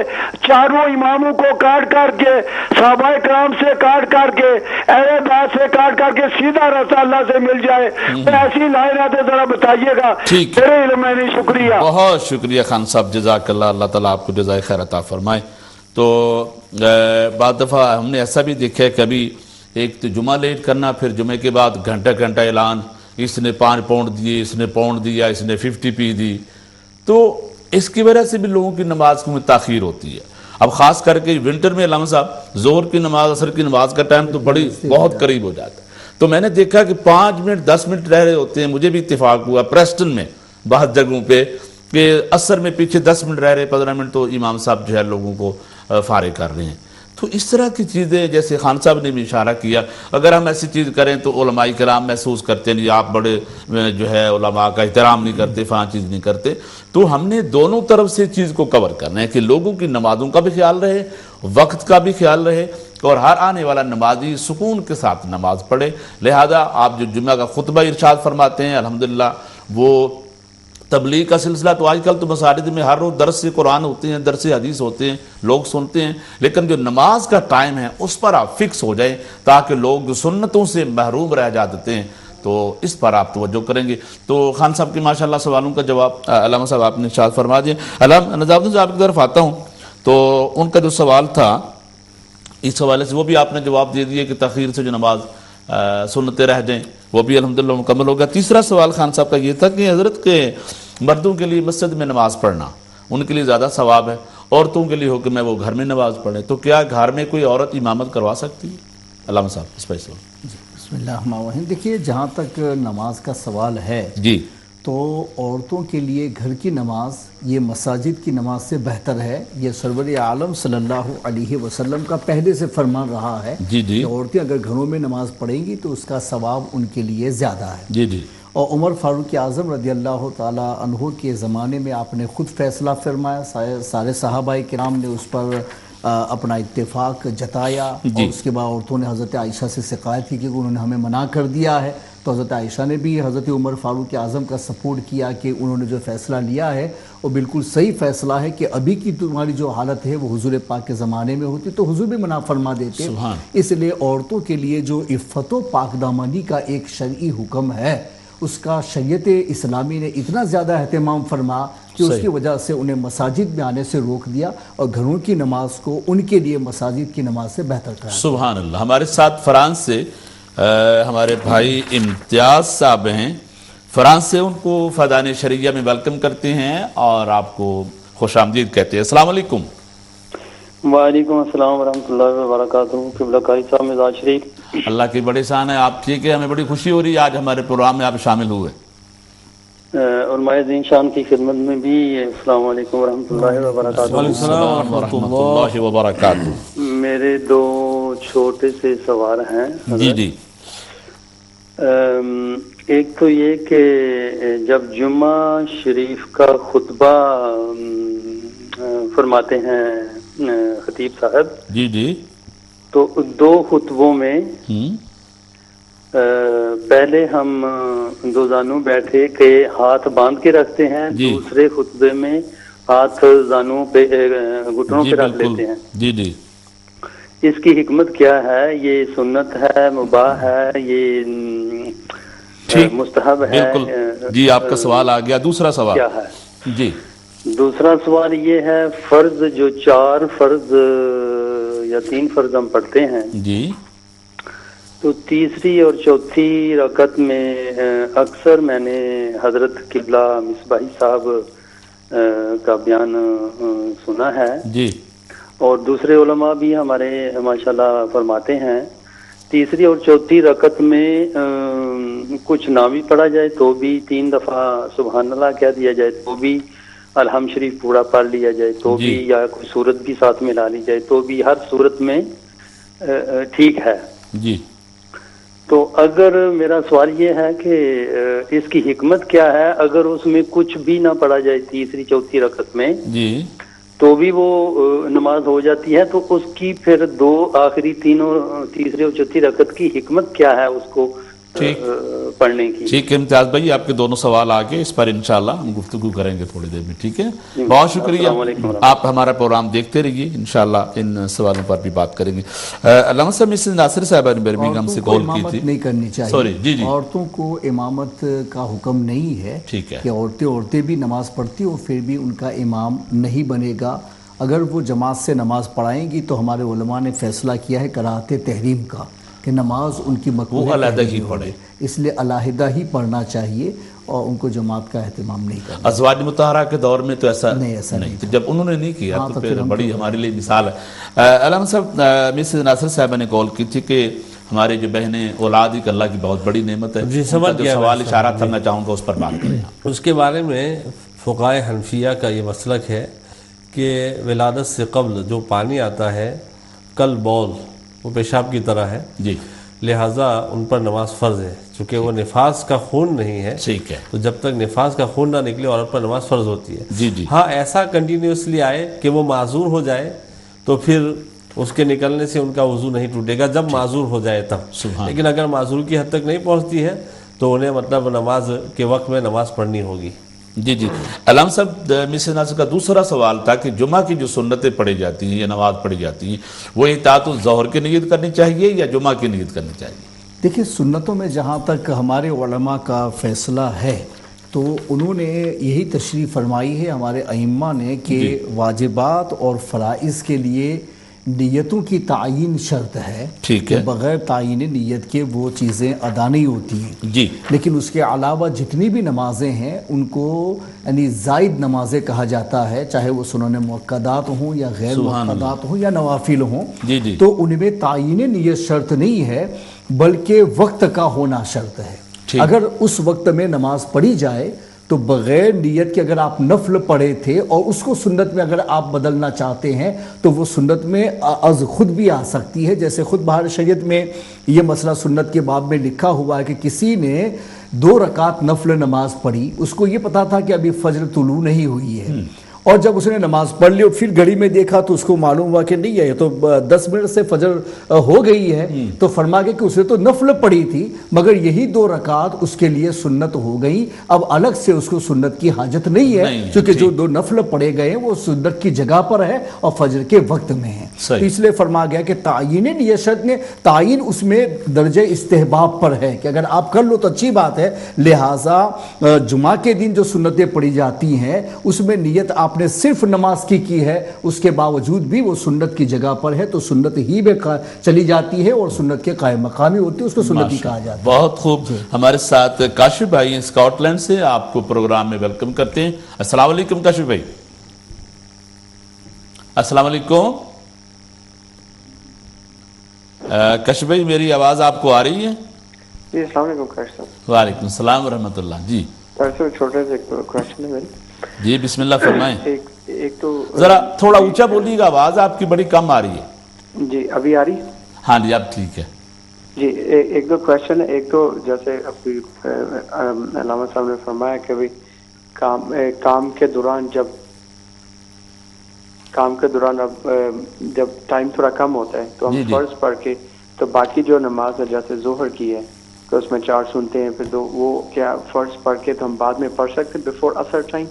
چاروں اماموں کو کاٹ کر کے صحابہ کرام سے کاٹ کر کے اہل بیت سے کاٹ کر کے سیدھا راستہ اللہ سے مل جائے، تو ایسی لائن ہے تو ذرا بتائیے گا. میرے علم میں نہیں. شکریہ، بہت شکریہ خان صاحب، جزاک اللہ. اللہ تعالیٰ آپ کو جزائے خیر عطا فرمائے. تو بعض دفعہ ہم نے ایسا بھی دیکھا ہے، کبھی ایک تو جمعہ لیٹ کرنا، پھر جمعے کے بعد گھنٹہ گھنٹہ اعلان، اس نے 5 پاؤنڈ دیے، اس نے پاؤنڈ دیا، اس نے 50p دی. تو اس کی وجہ سے بھی لوگوں کی نماز میں تاخیر ہوتی ہے. اب خاص کر کے ونٹر میں علامہ صاحب ظہر کی نماز، عصر کی نماز کا ٹائم تو بہت قریب ہو جاتا ہے. تو میں نے دیکھا کہ 5 منٹ 10 منٹ رہ رہے ہوتے ہیں. مجھے بھی اتفاق ہوا پریسٹن میں بعض جگہوں پہ کہ عصر میں پیچھے 10 منٹ رہ رہے، 15 منٹ تو امام صاحب جو ہے لوگوں کو فارغ کر رہے ہیں. تو اس طرح کی چیزیں جیسے خان صاحب نے بھی اشارہ کیا، اگر ہم ایسی چیز کریں تو علماء کرام محسوس کرتے ہیں آپ بڑے جو ہے علماء کا احترام نہیں کرتے، فلاں چیز نہیں کرتے. تو ہم نے دونوں طرف سے چیز کو کور کرنا ہے کہ لوگوں کی نمازوں کا بھی خیال رہے، وقت کا بھی خیال رہے، اور ہر آنے والا نمازی سکون کے ساتھ نماز پڑھے. لہذا آپ جو جمعہ کا خطبہ ارشاد فرماتے ہیں، الحمدللہ وہ تبلیغ کا سلسلہ تو آج کل تو مساجد میں ہر روز درس قرآن ہوتے ہیں، درس حدیث ہوتے ہیں، لوگ سنتے ہیں، لیکن جو نماز کا ٹائم ہے اس پر آپ فکس ہو جائیں تاکہ لوگ سنتوں سے محروم رہ جاتے ہیں. تو اس پر آپ توجہ کریں گے. تو خان صاحب کی ماشاءاللہ سوالوں کا جواب علامہ صاحب آپ نے ارشاد فرما دیا. علامہ نظام صاحب کی طرف آتا ہوں تو ان کا جو سوال تھا اس حوالے سے وہ بھی آپ نے جواب دے دیا کہ تاخیر سے جو نماز سنتے رہ جائیں وہ بھی الحمدللہ مکمل ہو گیا. تیسرا سوال خان صاحب کا یہ تھا کہ حضرت کے مردوں کے لیے مسجد میں نماز پڑھنا ان کے لیے زیادہ ثواب ہے، عورتوں کے لیے حکم ہے وہ گھر میں نماز پڑھیں، تو کیا گھر میں کوئی عورت امامت کروا سکتی ہے؟ علامہ صاحب اس پر سوال. بسم اللہ الرحمن الرحیم. دیکھیے جہاں تک نماز کا سوال ہے جی تو عورتوں کے لیے گھر کی نماز یہ مساجد کی نماز سے بہتر ہے. یہ سرور عالم صلی اللہ علیہ وسلم کا پہلے سے فرمان رہا ہے کہ عورتیں اگر گھروں میں نماز پڑھیں گی تو اس کا ثواب ان کے لیے زیادہ ہے. جی جی. اور عمر فاروق اعظم رضی اللہ تعالیٰ عنہ کے زمانے میں آپ نے خود فیصلہ فرمایا، سارے صحابہ کرام نے اس پر اپنا اتفاق جتایا، اور اس کے بعد عورتوں نے حضرت عائشہ سے شکایت کی کہ انہوں نے ہمیں منع کر دیا ہے. تو حضرت عائشہ نے بھی حضرت عمر فاروق اعظم کا سپورٹ کیا کہ انہوں نے جو فیصلہ لیا ہے وہ بالکل صحیح فیصلہ ہے کہ ابھی کی تمہاری جو حالت ہے وہ حضور پاک کے زمانے میں ہوتی تو حضور بھی منع فرما دیتے. اس لیے عورتوں کے لیے جو عفت و پاک دامنی کا ایک شرعی حکم ہے اس کا شریعت اسلامی نے اتنا زیادہ اہتمام فرما کہ اس کی وجہ سے انہیں مساجد میں آنے سے روک دیا اور گھروں کی نماز کو ان کے لیے مساجد کی نماز سے بہتر کرا. سبحان اللہ. ہمارے ساتھ فرانس سے ہمارے بھائی امتیاز صاحب ہیں، فرانس سے، ان کو فیضان شرعیہ میں ویلکم کرتے ہیں اور آپ کو خوش آمدید کہتے ہیں. السلام علیکم. وعلیکم السلام ورحمۃ اللہ وبرکاتہ. قبلہ قاری صاحب مزاج شریف. اللہ کی بڑی شان ہے. آپ ٹھیک ہے؟ ہمیں بڑی خوشی ہو رہی ہے آج ہمارے پروگرام میں آپ شامل ہوئے. علماء دین شان کی خدمت میں بھی السلام علیکم ورحمۃ اللہ وبرکاتہ. وعلیکم السلام ورحمۃ اللہ وبرکاتہ. میرے 2 چھوٹے سے سوال ہیں. جی جی. ایک تو یہ کہ جب جمعہ شریف کا خطبہ فرماتے ہیں خطیب صاحب، جی جی، تو 2 خطبوں میں پہلے ہم 2 زانوں بیٹھے کے ہاتھ باندھ کے رکھتے ہیں، دوسرے خطبے میں ہاتھ زانوں پہ گھٹنوں پہ رکھ لیتے ہیں. جی جی. اس کی حکمت کیا ہے؟ یہ سنت ہے، مباح ہے، یہ مستحب ہے؟ بالکل جی، آپ کا سوال آ گیا. دوسرا سوال کیا ہے؟ جی، دوسرا سوال یہ ہے، فرض جو 4 فرض یا 3 فرض ہم پڑھتے ہیں جی، تو تیسری اور چوتھی رکعت میں اکثر میں نے حضرت قبلہ مصباحی صاحب کا بیان سنا ہے. جی. اور دوسرے علماء بھی ہمارے ماشاءاللہ فرماتے ہیں تیسری اور چوتھی رکعت میں کچھ نہ بھی پڑھا جائے تو بھی 3 دفعہ سبحان اللہ کہہ دیا جائے تو بھی الحمد شریف پورا پڑھ لیا جائے تو بھی یا کوئی صورت بھی ساتھ میں لا لی جائے تو بھی ہر صورت میں ٹھیک ہے جی. تو اگر میرا سوال یہ ہے کہ اس کی حکمت کیا ہے اگر اس میں کچھ بھی نہ پڑھا جائے تیسری چوتھی رکعت میں جی تو بھی وہ نماز ہو جاتی ہے تو اس کی پھر 2 آخری تینوں تیسری اور چوتھی رکعت کی حکمت کیا ہے اس کو پڑھنے کی؟ ٹھیک ہے امتیاز بھائی آپ کے دونوں سوال آگے اس پر انشاءاللہ ہم گفتگو کریں گے تھوڑی دیر میں. ٹھیک ہے بہت شکریہ. آپ ہمارا پروگرام دیکھتے رہیے انشاءاللہ ان سوالوں پر بھی بات کریں گے. علامہ صاحب مسز ناصر صاحبہ نے برمنگھم سے کال کی تھی. نہیں کرنی چاہیے. سوری جی جی عورتوں کو امامت کا حکم نہیں ہے. ٹھیک ہے کہ عورتیں بھی نماز پڑھتی اور پھر بھی ان کا امام نہیں بنے گا. اگر وہ جماعت سے نماز پڑھائیں گی تو ہمارے علماء نے فیصلہ کیا ہے کراہت تحریم کا کہ نماز ان کی مکروہ علیحدہ ہی پڑھے, اس لیے علیحدہ ہی پڑھنا چاہیے اور ان کو جماعت کا اہتمام نہیں کرنا. ازواج مطہرہ کے دور میں تو ایسا نہیں. جب انہوں نے نہیں کیا تو پھر بڑی ہمارے لیے مثال ہے. علامہ صاحب مسز ناصر صاحبہ نے کال کی تھی کہ ہمارے جو بہنیں اولاد ایک اللہ کی بہت بڑی نعمت ہے. جی سمجھ گیا. سوال اشارہ کرنا چاہوں گا اس پر بات کریں. اس کے بارے میں فقہائے حنفیہ کا یہ مسلک ہے کہ ولادت سے قبل جو پانی آتا ہے کل بول وہ پیشاب کی طرح ہے. جی لہٰذا ان پر نماز فرض ہے چونکہ وہ نفاس کا خون نہیں ہے. ٹھیک ہے. تو جب تک نفاس کا خون نہ نکلے عورت پر نماز فرض ہوتی ہے. جی جی ہاں ایسا کنٹینیوسلی آئے کہ وہ معذور ہو جائے تو پھر اس کے نکلنے سے ان کا وضو نہیں ٹوٹے گا جب معذور ہو جائے تب. لیکن اگر معذور کی حد تک نہیں پہنچتی ہے تو انہیں مطلب نماز کے وقت میں نماز پڑھنی ہوگی. جی جی. علامہ صاحب مسز ناصر کا دوسرا سوال تھا کہ جمعہ کی جو سنتیں پڑھی جاتی ہیں یا نماز پڑھی جاتی ہیں وہ اطاعت الظہر کی نیت کرنی چاہیے یا جمعہ کی نیت کرنی چاہیے؟ دیکھیے سنتوں میں جہاں تک ہمارے علماء کا فیصلہ ہے تو انہوں نے یہی تشریح فرمائی ہے ہمارے ائمہ نے کہ واجبات اور فرائض کے لیے نیتوں کی تعین شرط ہے. ٹھیک ہے. بغیر تعین نیت کے وہ چیزیں ادا نہیں ہوتی ہیں. جی. لیکن اس کے علاوہ جتنی بھی نمازیں ہیں ان کو یعنی زائد نمازیں کہا جاتا ہے چاہے وہ سنن مؤکدات ہوں یا غیر مؤکدات ہوں یا نوافل ہوں. جی جی. تو ان میں تعین نیت شرط نہیں ہے بلکہ وقت کا ہونا شرط ہے. اگر اس وقت میں نماز پڑھی جائے تو بغیر نیت کے اگر آپ نفل پڑھے تھے اور اس کو سنت میں اگر آپ بدلنا چاہتے ہیں تو وہ سنت میں از خود بھی آ سکتی ہے. جیسے خود بہار شریعت میں یہ مسئلہ سنت کے باب میں لکھا ہوا ہے کہ کسی نے 2 رکعت نفل نماز پڑھی, اس کو یہ پتا تھا کہ ابھی فجر طلوع نہیں ہوئی ہے اور جب اس نے نماز پڑھ لی اور پھر گھڑی میں دیکھا تو اس کو معلوم ہوا کہ نہیں ہے یہ تو 10 منٹ سے فجر ہو گئی ہے. تو فرما گیا کہ اس نے تو نفل پڑھی تھی مگر یہی 2 رکعت اس کے لیے سنت ہو گئی. اب الگ سے اس کو سنت کی حاجت نہیں ہے کیونکہ جو 2 نفل پڑھے گئے ہیں وہ سنت کی جگہ پر ہے اور فجر کے وقت میں ہے. تو اس لیے فرما گیا کہ تعین نیت شرط نے تعین اس میں درجہ استحباب پر ہے کہ اگر آپ کر لو تو اچھی بات ہے. لہٰذا جمعہ کے دن جو سنتیں پڑھی جاتی ہیں اس میں نیت آپ نے صرف نماز کی ہے اس کے باوجود بھی وہ سنت کی جگہ پر ہے تو سنت ہی میں چلی جاتی ہے اور سنت کے قائم مقامی ہوتی ہے اس کو سنت ہی کہا جاتا ہے. بہت خوب. ہمارے ساتھ کاشف بھائی ہیں اسکاٹ لینڈ سے, آپ کو پروگرام میں ویلکم کرتے ہیں. السلام علیکم کاشف بھائی. السلام علیکم کاشف بھائی, میری آواز آپ کو آ رہی ہے؟ جی السلام علیکم کاشف صاحب. وعلیکم السلام ورحمۃ اللہ. جی چھوٹے سے کوشچن ہے میری. جی بسم اللہ فرمائیں. ایک تو ذرا تھوڑا اونچا بولیے گا, آواز آپ کی بڑی کم آ رہی ہے. جی ابھی آ رہی؟ ہاں جی اب ٹھیک ہے. جی 1-2 کوشچن. ایک تو جیسے ابھی علامہ صاحب نے فرمایا کہ بھائی کام کے دوران اب جب ٹائم تھوڑا کم ہوتا ہے تو ہم فرض پڑھ کے تو باقی جو نماز ہے جیسے ظہر کی ہے تو اس میں 4 سنتے ہیں پھر 2 وہ کیا فرض پڑھ کے تو ہم بعد میں پڑھ سکتے بیفور اثر ٹائم.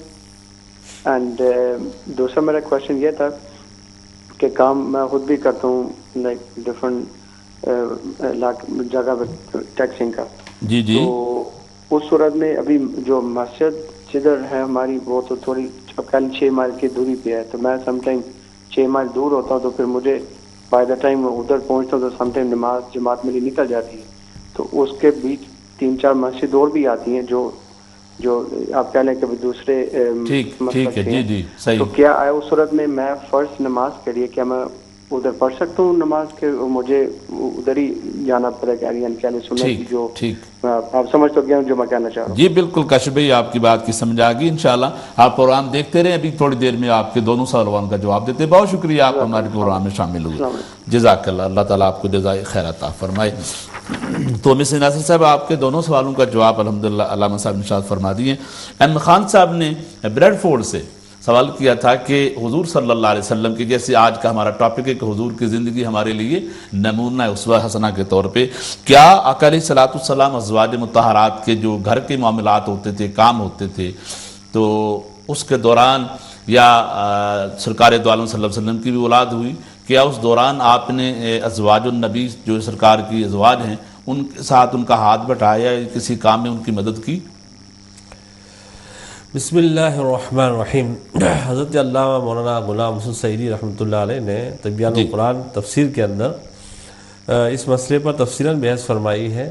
اینڈ دوسرا میرا کوشچن یہ تھا کہ کام میں خود بھی کرتا ہوں لائک ڈفرینٹ جگہ پہ ٹیکسنگ کا. جی جی. تو اس صورت میں ابھی جو مسجد جدھر ہے ہماری وہ تو تھوڑی 6 مائل کی دوری پہ ہے تو میں سم ٹائم 6 مائل دور ہوتا ہوں تو پھر مجھے بائی دا ٹائم ادھر پہنچتا ہوں تو سم ٹائم نماز جماعت میری نکل جاتی ہے. تو اس کے بیچ 3-4 مسجد اور بھی آتی ہیں جو جو آپ کہہ لیں کہ دوسرے ٹھیک ہے، جی جی صحیح. تو کیا اس صورت میں فرض نماز کے لیے کیا میں ادھر پڑھ سکتا ہوں نماز کے، مجھے ادھر ہی جانا پڑے گا، یعنی کہنے سنت جو آپ سمجھ تو گیا جو میں کہنا چاہ رہا ہوں؟ جی بالکل کاشف بھائی، آپ کی بات کی سمجھ آ گئی. انشاءاللہ آپ پروگرام دیکھتے رہیں، ابھی تھوڑی دیر میں آپ کے دونوں سوالوں کا جواب دیتے. بہت شکریہ آپ ہمارے پروگرام میں شامل ہوئے. جزاک اللہ، اللہ تعالیٰ آپ کو جزائے خیر عطا فرمائے. تو مس ناصر صاحب آپ کے دونوں سوالوں کا جواب الحمدللہ علامہ صاحب نے ارشاد فرما دیے. احمد خان صاحب نے بریڈ فورڈ سے سوال کیا تھا کہ حضور صلی اللہ علیہ وسلم کی، جیسے آج کا ہمارا ٹاپک ہے کہ حضور کی زندگی ہمارے لیے نمونہ اسوہ حسنہ کے طور پہ، کیا آقا علیہ الصلوۃ والسلام ازواج مطہرات کے جو گھر کے معاملات ہوتے تھے، کام ہوتے تھے، تو اس کے دوران یا سرکار دو عالم صلی اللہ علیہ وسلم کی بھی اولاد ہوئی، کیا اس دوران آپ نے ازواج النبی جو سرکار کی ازواج ہیں ان کے ساتھ ان کا ہاتھ بٹایا یا کسی کام میں ان کی مدد کی؟ بسم اللہ الرحمن الرحیم. حضرت علامہ مولانا غلام حسن سعیدی رحمۃ اللہ علیہ نے تبیان القرآن تفسیر کے اندر اس مسئلے پر تفصیلاً بحث فرمائی ہے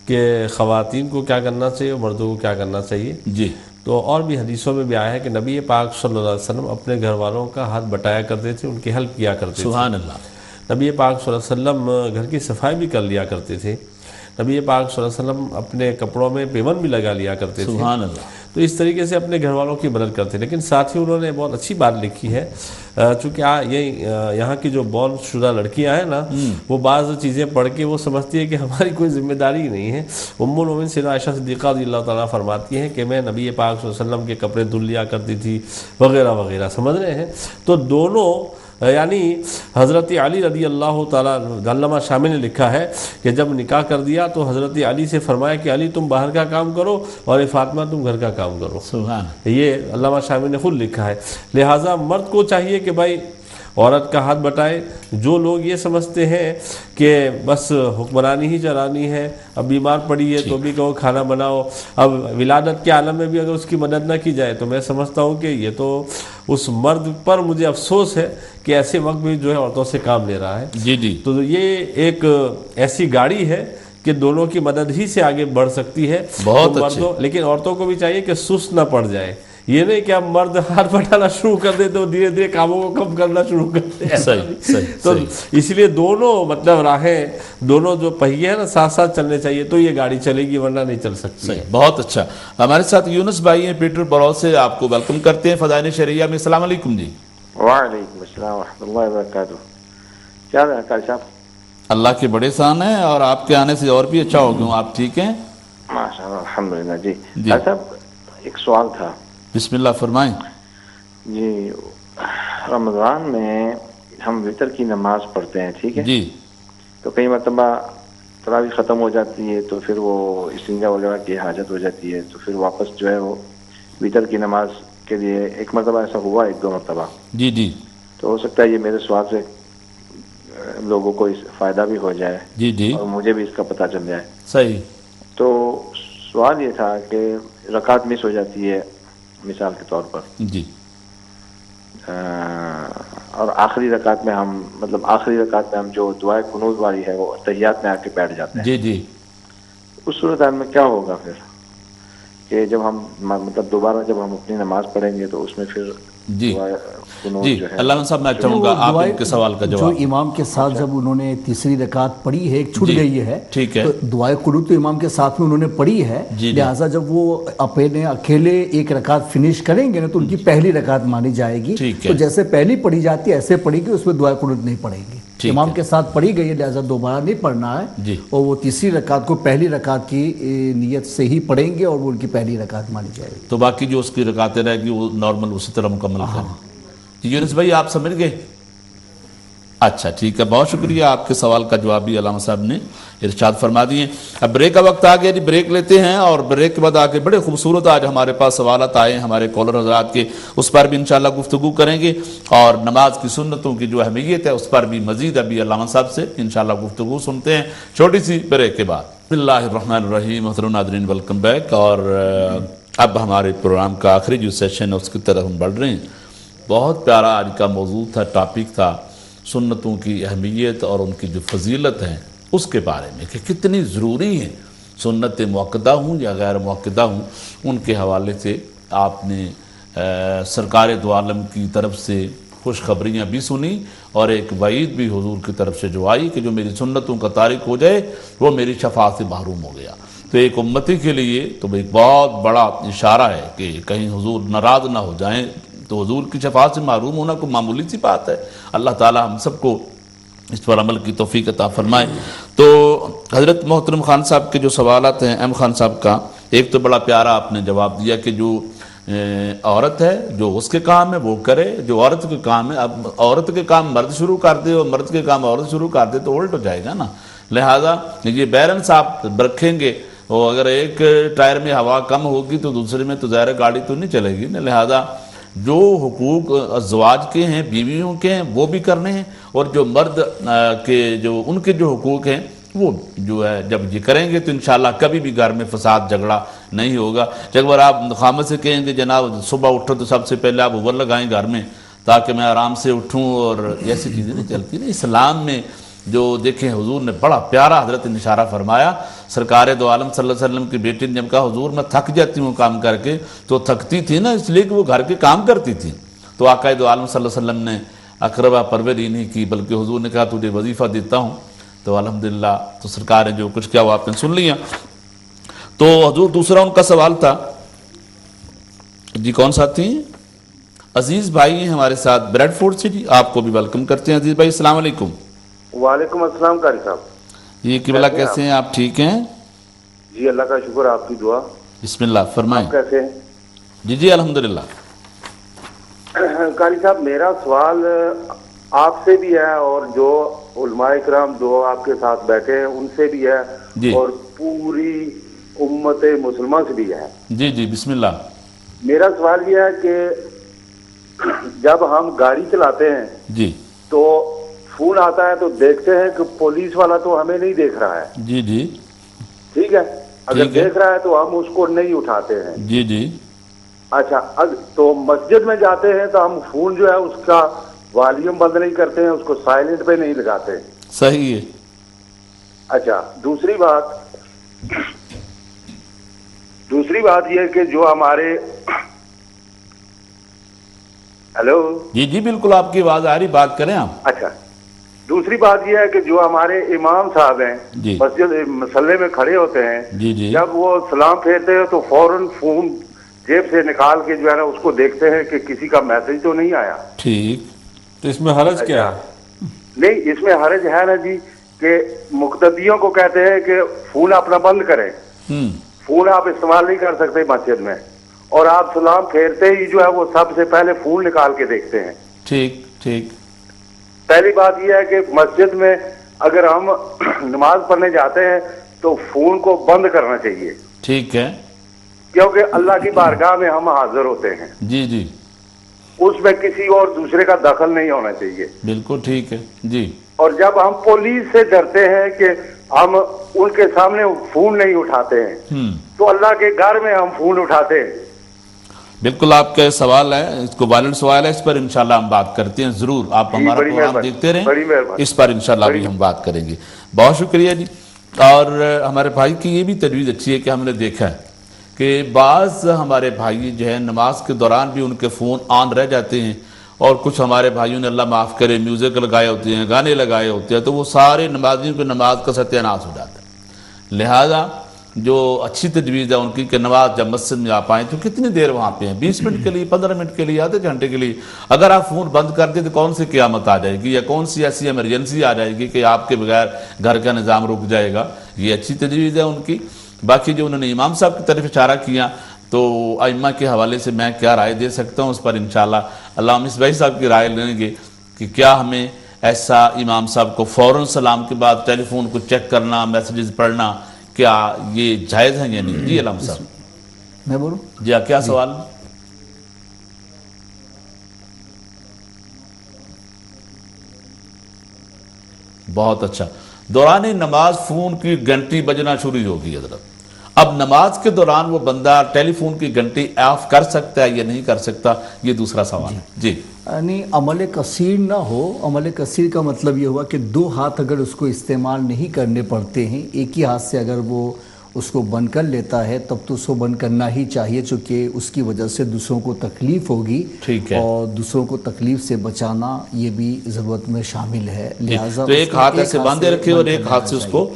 کہ خواتین کو کیا کرنا چاہیے اور مردوں کو کیا کرنا چاہیے. جی. تو اور بھی حدیثوں میں بھی آیا ہے کہ نبی پاک صلی اللہ علیہ وسلم اپنے گھر والوں کا ہاتھ بٹایا کرتے تھے، ان کی ہیلپ کیا کرتے تھے. سبحان اللہ. نبی پاک صلی اللہ علیہ وسلم گھر کی صفائی بھی کر لیا کرتے تھے. نبی پاک صلی اللہ علیہ وسلم اپنے کپڑوں میں پیون بھی لگا لیا کرتے تھے. سبحان اللہ. تو اس طریقے سے اپنے گھر والوں کی مدد کرتے. لیکن ساتھ ہی انہوں نے بہت اچھی بات لکھی ہے، چونکہ یہاں کی جو بورن شدہ لڑکیاں ہیں نا، وہ بعض چیزیں پڑھ کے وہ سمجھتی ہے کہ ہماری کوئی ذمہ داری ہی نہیں ہے. ام المومنین سیدہ عائشہ صدیقہ رضی اللہ تعالیٰ فرماتی ہیں کہ میں نبی پاک صلی اللہ علیہ وسلم کے کپڑے دھل لیا کرتی تھی وغیرہ وغیرہ. سمجھ رہے ہیں؟ تو دونوں یعنی حضرت علی رضی اللہ تعالیٰ، علامہ شامی نے لکھا ہے کہ جب نکاح کر دیا تو حضرت علی سے فرمایا کہ علی تم باہر کا کام کرو اور فاطمہ تم گھر کا کام کرو. سبحان. یہ علامہ شامی نے خود لکھا ہے. لہٰذا مرد کو چاہیے کہ بھائی عورت کا ہاتھ بٹائے. جو لوگ یہ سمجھتے ہیں کہ بس حکمرانی ہی چلانی ہے، اب بیمار پڑی ہے تو بھی کہو کھانا بناؤ، اب ولادت کے عالم میں بھی اگر اس کی مدد نہ کی جائے، تو میں سمجھتا ہوں کہ یہ تو اس مرد پر مجھے افسوس ہے کہ ایسے وقت بھی جو ہے عورتوں سے کام لے رہا ہے. جی جی. تو یہ ایک ایسی گاڑی ہے کہ دونوں کی مدد ہی سے آگے بڑھ سکتی ہے. بہت اچھے. لیکن عورتوں کو بھی چاہیے کہ سست نہ پڑ جائے. یہ نہیں کہ اب مرد ہاتھ بٹانا شروع کر دے تو دھیرے دھیرے کاموں کو کم کرنا شروع کر دے. تو اس لیے دونوں مطلب راہیں، دونوں جو پہیے ہیں نا ساتھ ساتھ چلنے چاہیے، تو یہ گاڑی چلے گی، ورنہ نہیں چل سکتی. بہت اچھا. ہمارے ساتھ یونس بھائی ہیں پیٹر برو سے، آپ کو ویلکم کرتے ہیں فضائل شرعیہ میں. السلام علیکم. جی وعلیکم السلام ورحمۃ اللہ وبرکاتہ. کیا ہے قاری صاحب؟ اللہ کے بڑے شان ہیں، اور آپ کے آنے سے اور بھی اچھا ہو گیا. آپ ٹھیک ہیں؟ ماشاء اللہ الحمدللہ. جی قاری صاحب ایک سوال تھا. بسم اللہ فرمائیں. جی رمضان میں ہم وتر کی نماز پڑھتے ہیں، ٹھیک ہے جی. تو کئی مرتبہ تراویح ختم ہو جاتی ہے تو پھر وہ استنجا وغیرہ کی حاجت ہو جاتی ہے، تو پھر واپس جو ہے وہ وتر کی نماز کے لیے ایک مرتبہ ایسا ہوا، ایک دو مرتبہ. جی جی. تو ہو سکتا ہے یہ میرے سوال سے لوگوں کو اس فائدہ بھی ہو جائے. جی جی. اور مجھے بھی اس کا پتہ چل جائے. صحیح. تو سوال یہ تھا کہ رکعت مس ہو جاتی ہے مثال کے طور پر. جی. اور آخری رکعت میں ہم ہم جو دعائے قنوت والی ہے وہ تحیات میں آ کے بیٹھ جاتے ہیں. جی جی. اس صورتحال میں کیا ہوگا پھر کہ جب ہم مطلب دوبارہ جب ہم اپنی نماز پڑھیں گے تو اس میں پھر جی جی علامہ صاحب میں چاہوں گا آپ ان کے سوال کا جواب. جو امام کے ساتھ جب انہوں نے تیسری رکعت پڑھی ہے، ایک چھوٹ گئی ہے، ٹھیک ہے، تو دعائے قنوت تو امام کے ساتھ میں انہوں نے پڑھی ہے، لہٰذا جب وہ اپنے اکیلے ایک رکعت فنش کریں گے نا تو ان کی پہلی رکعت مانی جائے گی. تو جیسے پہلی پڑھی جاتی ہے ایسے پڑھی گی، اس میں دعائے قنوت نہیں پڑھیں گی. امام کے ساتھ پڑھی گئی ہے لہٰذا دوبارہ نہیں پڑھنا ہے، اور وہ تیسری رکعت کو پہلی رکعت کی نیت سے ہی پڑھیں گے اور وہ ان کی پہلی رکعت مانی جائے گی. تو باقی جو اس کی رکعتیں رہے گی وہ نارمل اسی طرح مکمل کریں. یونس بھائی آپ سمجھ گئے؟ اچھا ٹھیک ہے، بہت شکریہ. آپ کے سوال کا جواب بھی علامہ صاحب نے ارشاد فرما دیے. اب بریک کا وقت آ گیا جی، بریک لیتے ہیں، اور بریک کے بعد آ کے بڑے خوبصورت آج ہمارے پاس سوالات آئے ہیں ہمارے کالر حضرات کے، اس پر بھی انشاءاللہ گفتگو کریں گے، اور نماز کی سنتوں کی جو اہمیت ہے اس پر بھی مزید ابھی علامہ صاحب سے انشاءاللہ گفتگو سنتے ہیں چھوٹی سی بریک کے بعد. بسم اللہ الرحمن الرحیم. محترم ناظرین ویلکم بیک. اور اب ہمارے پروگرام کا آخری جو سیشن ہے اس کی طرف ہم بڑھ رہے ہیں. بہت پیارا آج کا موضوع تھا، ٹاپک تھا سنتوں کی اہمیت اور ان کی جو فضیلت ہے اس کے بارے میں کہ کتنی ضروری ہے سنت موقدہ ہوں یا غیر موقدہ ہوں، ان کے حوالے سے آپ نے سرکار دو عالم کی طرف سے خوشخبریاں بھی سنی اور ایک وعید بھی حضور کی طرف سے جو آئی کہ جو میری سنتوں کا تارک ہو جائے وہ میری شفاعت سے محروم ہو گیا۔ تو ایک امتی کے لیے تو ایک بہت بڑا اشارہ ہے کہ کہیں حضور ناراض نہ ہو جائیں، تو حضور کی شفاعت سے محروم ہونا کوئی معمولی سی بات ہے۔ اللہ تعالی ہم سب کو اس پر عمل کی توفیق عطا فرمائے۔ تو حضرت محترم خان صاحب کے جو سوالات ہیں، ایم خان صاحب کا ایک تو بڑا پیارا آپ نے جواب دیا کہ جو عورت ہے جو اس کے کام ہے وہ کرے، جو عورت کے کام ہے، اب عورت کے کام مرد شروع کر دے اور مرد کے کام عورت شروع کر دے تو الٹ ہو جائے گا نا۔ لہذا یہ بیلنس آپ رکھیں گے، اور اگر ایک ٹائر میں ہوا کم ہوگی تو دوسرے میں تو ظاہر گاڑی تو نہیں چلے گی نا۔ لہذا جو حقوق ازواج کے ہیں، بیویوں کے ہیں، وہ بھی کرنے ہیں، اور جو مرد کے جو ان کے جو حقوق ہیں وہ جو ہے جب یہ کریں گے تو انشاءاللہ کبھی بھی گھر میں فساد جھگڑا نہیں ہوگا۔ جب آپ خامد سے کہیں گے جناب صبح اٹھو تو سب سے پہلے آپ اوور لگائیں گھر میں تاکہ میں آرام سے اٹھوں، اور ایسی چیزیں نہیں چلتی نا اسلام میں۔ جو دیکھیں حضور نے بڑا پیارا حضرت نے اشارہ فرمایا، سرکار دو عالم صلی اللہ علیہ وسلم کی بیٹی نے جب کہا حضور میں تھک جاتی ہوں کام کر کے، تو تھکتی تھی نا اس لیے کہ وہ گھر کے کام کرتی تھی، تو آقا دو عالم صلی اللہ علیہ وسلم نے اقربا پروری نہیں کی، بلکہ حضور نے کہا تجھے وظیفہ دیتا ہوں۔ تو الحمدللہ تو سرکار نے جو کچھ کیا وہ آپ نے سن لیا۔ تو حضور دوسرا ان کا سوال تھا جی، کون سا تھی؟ عزیز بھائی ہیں ہمارے ساتھ بریڈ فورڈ سے، جی آپ کو بھی ویلکم کرتے ہیں عزیز بھائی۔ السلام علیکم۔ وعلیکم السلام قاری صاحب۔ یہ قبلہ کیسے ہیں آپ؟ ٹھیک ہیں جی، اللہ کا شکر، آپ کی دعا۔ بسم اللہ فرمائیں۔ کیسے ہیں؟ جی جی الحمدللہ۔ قاری صاحب میرا سوال آپ سے بھی ہے اور جو علماء کرام دو آپ کے ساتھ بیٹھے ہیں ان سے بھی ہے جی، اور پوری امت مسلمہ سے بھی ہے۔ جی جی بسم اللہ۔ میرا سوال یہ ہے کہ جب ہم گاڑی چلاتے ہیں جی تو فون آتا ہے تو دیکھتے ہیں کہ پولیس والا تو ہمیں نہیں دیکھ رہا ہے، جی جی ٹھیک ہے، اگر دیکھ رہا ہے تو ہم اس کو نہیں اٹھاتے ہیں۔ جی جی اچھا، تو مسجد میں جاتے ہیں تو ہم فون جو ہے اس کا والیوم بند نہیں کرتے ہیں، اس کو سائلنٹ پہ نہیں لگاتے۔ صحیح ہے۔ اچھا، دوسری بات یہ کہ جو ہمارے ہیلو جی جی بالکل آپ کی آواز آ رہی، بات کریں آپ۔ اچھا، دوسری بات یہ ہے کہ جو ہمارے امام صاحب ہیں جی، مسجد مسلے میں کھڑے ہوتے ہیں، جی جی، جب وہ سلام پھیرتے ہیں تو فوراً فون جیب سے نکال کے جو ہے نا اس کو دیکھتے ہیں کہ کسی کا میسج تو نہیں آیا۔ ٹھیک، تو اس میں حرج کیا ہے؟ نہیں، اس میں حرج ہے نا جی کہ مقتدیوں کو کہتے ہیں کہ فون اپنا بند کریں، فون آپ استعمال نہیں کر سکتے مسجد میں، اور آپ سلام پھیرتے ہی جو ہے وہ سب سے پہلے فون نکال کے دیکھتے ہیں۔ ٹھیک ٹھیک۔ پہلی بات یہ ہے کہ مسجد میں اگر ہم نماز پڑھنے جاتے ہیں تو فون کو بند کرنا چاہیے، ٹھیک ہے، کیونکہ اللہ کی بارگاہ میں ہم حاضر ہوتے ہیں، جی جی، اس میں کسی اور دوسرے کا دخل نہیں ہونا چاہیے۔ بالکل ٹھیک ہے جی۔ اور جب ہم پولیس سے ڈرتے ہیں کہ ہم ان کے سامنے فون نہیں اٹھاتے ہیں تو اللہ کے گھر میں ہم فون اٹھاتے ہیں۔ بالکل آپ کا سوال ہے، اس کو وائلنٹ سوال ہے، اس پر انشاءاللہ ہم بات کرتے ہیں ضرور، آپ ہمارا پروگرام دیکھتے رہیں، اس پر انشاءاللہ بھی ہم بات کریں گے۔ بہت شکریہ جی۔ اور ہمارے بھائی کی یہ بھی تجویز اچھی ہے کہ ہم نے دیکھا ہے کہ بعض ہمارے بھائی جو ہے نماز کے دوران بھی ان کے فون آن رہ جاتے ہیں، اور کچھ ہمارے بھائیوں نے اللہ معاف کرے میوزک لگائے ہوتے ہیں، گانے لگائے ہوتے ہیں، تو وہ سارے نمازیوں کی نماز کا ستیہ ناش ہو جاتا ہے۔ لہذا جو اچھی تجویز ہے ان کی کہ نماز جب مسجد میں آ پائیں تو کتنی دیر وہاں پہ ہیں، 20 منٹ کے لیے، 15 منٹ کے لیے، آدھے گھنٹے کے لیے، اگر آپ فون بند کر دیں تو کون سی قیامت آ جائے گی یا کون سی ایسی ایمرجنسی آ جائے گی کہ آپ کے بغیر گھر کا نظام رک جائے گا۔ یہ اچھی تجویز ہے ان کی۔ باقی جو انہوں نے امام صاحب کی طرف اشارہ کیا تو ائمہ کے حوالے سے میں کیا رائے دے سکتا ہوں اس پر انشاءاللہ علامہ مصباحی صاحب کی رائے لیں گے کہ کیا ہمیں ایسا امام صاحب کو فوراً سلام کے بعد ٹیلی فون کو چیک کرنا، میسیجز پڑھنا، کیا یہ جائز ہے یا نہیں؟ جی علامہ صاحب میں بولوں؟ جی کیا سوال؟ بہت اچھا۔ دوران نماز فون کی گھنٹی بجنا شروع ہوگی حضرت، اب نماز کے دوران وہ بندہ ٹیلی فون کی گھنٹی آف کر سکتا ہے یا نہیں کر سکتا، یہ دوسرا سوال ہے جی۔ یعنی عمل کثیر نہ ہو، عمل کثیر کا مطلب یہ ہوا کہ 2 ہاتھ اگر اس کو استعمال نہیں کرنے پڑتے ہیں، ایک ہی ہاتھ سے اگر وہ اس کو بند کر لیتا ہے تب تو اس کو بند کرنا ہی چاہیے، چونکہ اس کی وجہ سے دوسروں کو تکلیف ہوگی، اور دوسروں کو تکلیف سے بچانا یہ بھی ضرورت میں شامل ہے، لہٰذا تو ایک ہاتھ ایسے باندھے رکھے اور ایک ہاتھ سے اس کو،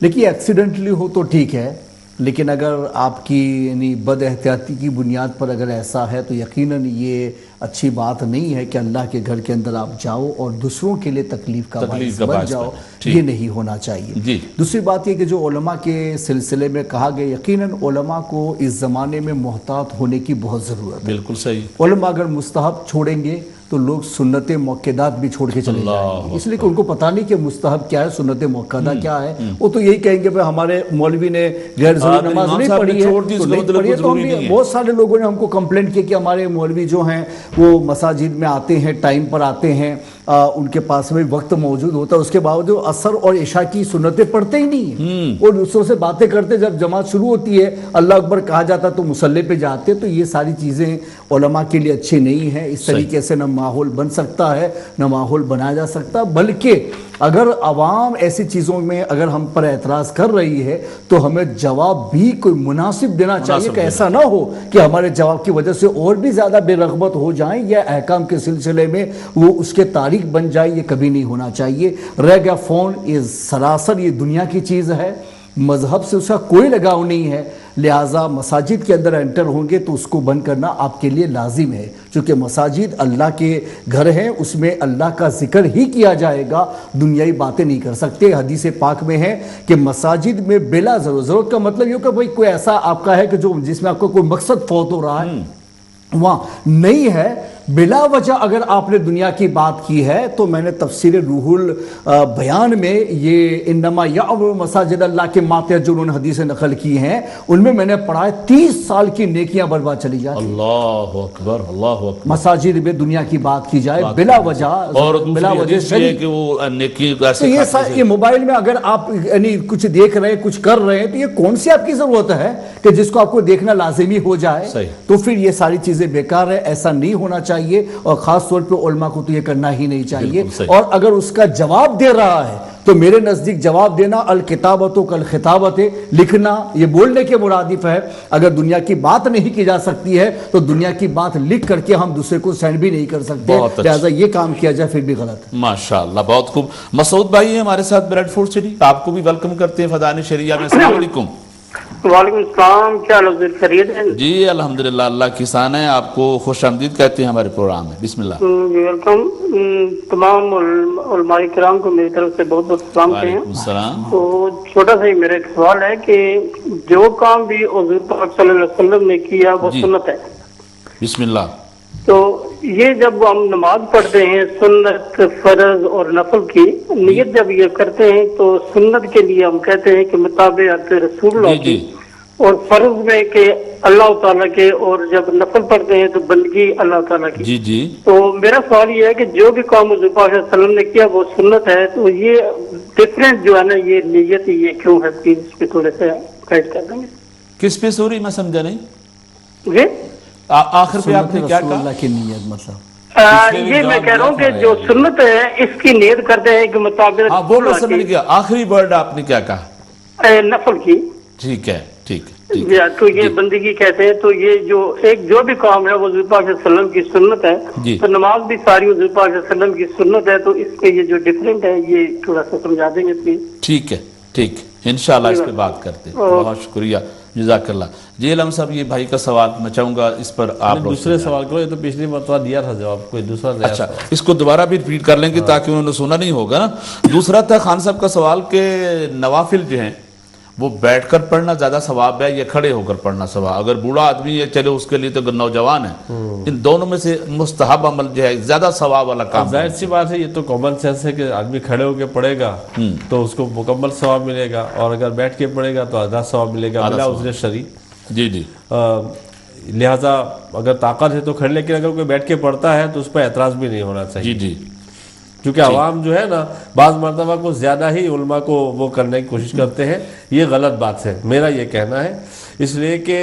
دیکھیے ایکسیڈنٹلی ہو تو ٹھیک ہے، لیکن اگر آپ کی یعنی بد احتیاطی کی بنیاد پر اگر ایسا ہے تو یقیناً یہ اچھی بات نہیں ہے کہ اللہ کے گھر کے اندر آپ جاؤ اور دوسروں کے لیے تکلیف کا باعث بن جاؤ، یہ نہیں ہونا چاہیے۔ دوسری بات یہ کہ جو علماء کے سلسلے میں کہا گیا، یقیناً علماء کو اس زمانے میں محتاط ہونے کی بہت ضرورت ہے۔ بالکل صحیح۔ علماء اگر مستحب چھوڑیں گے تو لوگ سنت موقدات بھی چھوڑ کے چلے جائیں گے، اس لیے کہ ان کو پتہ نہیں کہ مستحب کیا ہے، سنت موقدہ کیا ہے، وہ تو یہی کہیں گے کہ ہمارے مولوی نے غیر ضروری نماز نہیں پڑھی ہے تو نہیں پڑھی ہے۔ تو بہت سارے لوگوں نے ہم کو کمپلینٹ کیا کہ ہمارے مولوی جو ہیں وہ مساجد میں آتے ہیں، ٹائم پر آتے ہیں، ان کے پاس میں وقت موجود ہوتا ہے، اس کے باوجود عصر اور عشاء کی سنتیں پڑھتے ہی نہیں ہیں، اور دوسروں سے باتیں کرتے، جب جماعت شروع ہوتی ہے اللہ اکبر کہا جاتا تو مصلی پہ جاتے۔ تو یہ ساری چیزیں علماء کے لیے اچھی نہیں ہیں، اس طریقے سے نہ ماحول بن سکتا ہے نہ ماحول بنایا جا سکتا، بلکہ اگر عوام ایسی چیزوں میں اگر ہم پر اعتراض کر رہی ہے تو ہمیں جواب بھی کوئی مناسب دینا چاہیے، کہ ایسا نہ ہو کہ ہمارے جواب کی وجہ سے اور بھی زیادہ بے رغبت ہو جائیں یا احکام کے سلسلے میں وہ اس کے تاریخ بن جائے، یہ کبھی نہیں ہونا چاہیے۔ رہ گیا فون، یہ سراسر یہ دنیا کی چیز ہے، مذہب سے اس کا کوئی لگاؤ نہیں ہے، لہٰذا مساجد کے اندر انٹر ہوں گے تو اس کو بند کرنا آپ کے لیے لازم ہے، چونکہ مساجد اللہ کے گھر ہیں، اس میں اللہ کا ذکر ہی کیا جائے گا، دنیائی باتیں نہیں کر سکتے۔ حدیث پاک میں ہے کہ مساجد میں بلا ضرورت کا مطلب یہ کہ بھائی کوئی ایسا آپ کا ہے کہ جس میں آپ کا کوئی مقصد فوت ہو رہا ہے وہاں نہیں ہے، بلا وجہ اگر آپ نے دنیا کی بات کی ہے تو میں نے تفسیر روح البیان میں یہ انما یعمر مساجد اللہ کے ماتحت جو انہوں نے حدیثیں نقل کی ہیں ان میں نے پڑھا ہے 30 سال کی نیکیاں برباد چلی جاتی۔ اللہ اکبر، اللہ اکبر۔ مساجد میں دنیا کی بات کی جائے بلا وجہ، اور بلا وجہ سے کہ وہ نیکی تو یہ موبائل میں اگر آپ یعنی کچھ دیکھ رہے ہیں، کچھ کر رہے ہیں، تو یہ کون سی آپ کی ضرورت ہے کہ جس کو آپ کو دیکھنا لازمی ہو جائے؟ تو پھر یہ ساری چیزیں بیکار ہے، ایسا نہیں ہونا چاہیے، اور خاص طور پہ علماء کو تو یہ کرنا ہی نہیں چاہیے۔ اور اگر اس کا جواب دے رہا ہے تو میرے نزدیک جواب دینا الکتابت کالخطابت، لکھنا یہ بولنے کے مرادف ہے۔ اگر دنیا کی بات نہیں کی جا سکتی ہے تو دنیا کی بات لکھ کر کے ہم دوسرے کو سینڈ بھی نہیں کر سکتے، لہٰذا یہ کام کیا جائے پھر بھی غلط ہے۔ ماشاءاللہ، بہت خوب۔ مسعود بھائی ہیں ہمارے ساتھ بریڈ فورڈ سٹی، آپ کو بھی ویلکم کرتے ہیں فدائن شریعہ میں۔ السلام علیکم۔ وعلیکم السلام، کیا حضور خیریت ہے؟ جی الحمدللہ، اللہ کی شان ہے، آپ کو خوش آمدید کہتے ہیں ہمارے پروگرام میں، بسم اللہ۔ ویلکم، تمام علماء کرام کو میری طرف سے بہت بہت سلام کہیں۔ وعلیکم السلام۔ تو چھوٹا سا ہی میرا ایک سوال ہے کہ جو کام بھی حضور پاک صلی اللہ علیہ وسلم نے کیا وہ سنت ہے، بسم اللہ۔ تو یہ جب ہم نماز پڑھتے ہیں سنت، فرض اور نفل کی نیت جب یہ کرتے ہیں تو سنت کے لیے ہم کہتے ہیں کہ مطابعت رسول اللہ کی، اور فرض میں کہ اللہ تعالیٰ کے، اور جب نفل پڑھتے ہیں تو بندگی اللہ تعالیٰ کی۔ جی جی۔ تو میرا سوال یہ ہے کہ جو بھی کام حضور پاک صلی اللہ علیہ وسلم نے کیا وہ سنت ہے، تو یہ ڈفرینٹ جو ہے نا یہ نیت یہ کیوں ہے؟ پلیز اس پہ تھوڑے سے گائڈ کر دیں گے۔ کس پہ سوری؟ میں سمجھا نہیں جی آخر پہ آپ نے کیا کہا؟ اللہ کی نیت مطلب یہ میں کہہ رہا ہوں کہ جو سنت ہے اس کی نیت کرتے ہیں کہ مطابق وہ میں سمجھ گیا، آخری ورڈ آپ نے کیا کہا؟ نفل کی۔ ٹھیک ہے، ٹھیک ہے۔ تو یہ بندگی کہتے ہیں، تو یہ جو بھی کام ہے وہ حضور پاک صلی اللہ علیہ وسلم کی سنت ہے، تو نماز بھی ساری حضور پاک صلی اللہ علیہ وسلم کی سنت ہے، تو اس کے یہ جو ڈفرینٹ ہے یہ تھوڑا سا سمجھا دیں گے پلیز۔ ٹھیک ہے، ٹھیک ہے، انشاءاللہ اس پہ بات کرتے ہیں۔ بہت شکریہ، جزاک اللہ۔ جی علم صاحب، یہ بھائی کا سوال میں چاہوں گا اس پر آپ دوسرے سوال کرو، یہ تو پچھلی مرتبہ دیا تھا جواب، کوئی دوسرا دیا۔ اچھا، اس کو دوبارہ بھی ریپیٹ کر لیں گے تاکہ انہوں نے سنا نہیں ہوگا نا۔ دوسرا تھا خان صاحب کا سوال کہ نوافل جو ہیں وہ بیٹھ کر پڑھنا زیادہ ثواب ہے یا کھڑے ہو کر پڑھنا ثواب؟ اگر بوڑھا آدمی ہے چلے اس کے لیے تو نوجوان ہے، ان دونوں میں سے مستحب عمل جو ہے زیادہ ثواب والا کام؟ ظاہر سی بات ہے، یہ تو کامن سینس ہے کہ آدمی کھڑے ہو کے پڑھے گا تو اس کو مکمل ثواب ملے گا، اور اگر بیٹھ کے پڑھے گا تو آدھا ثواب ملے گا بلا عذر شرعی۔ جی جی۔ لہٰذا اگر طاقت ہے تو کھڑے، لیکن اگر کوئی بیٹھ کے پڑھتا ہے تو اس پر اعتراض بھی نہیں ہونا چاہیے۔ جی جی۔ کیونکہ عوام جو ہے نا بعض مرتبہ کو زیادہ ہی علماء کو وہ کرنے کی کوشش کرتے ہیں، یہ غلط بات ہے، میرا یہ کہنا ہے۔ اس لیے کہ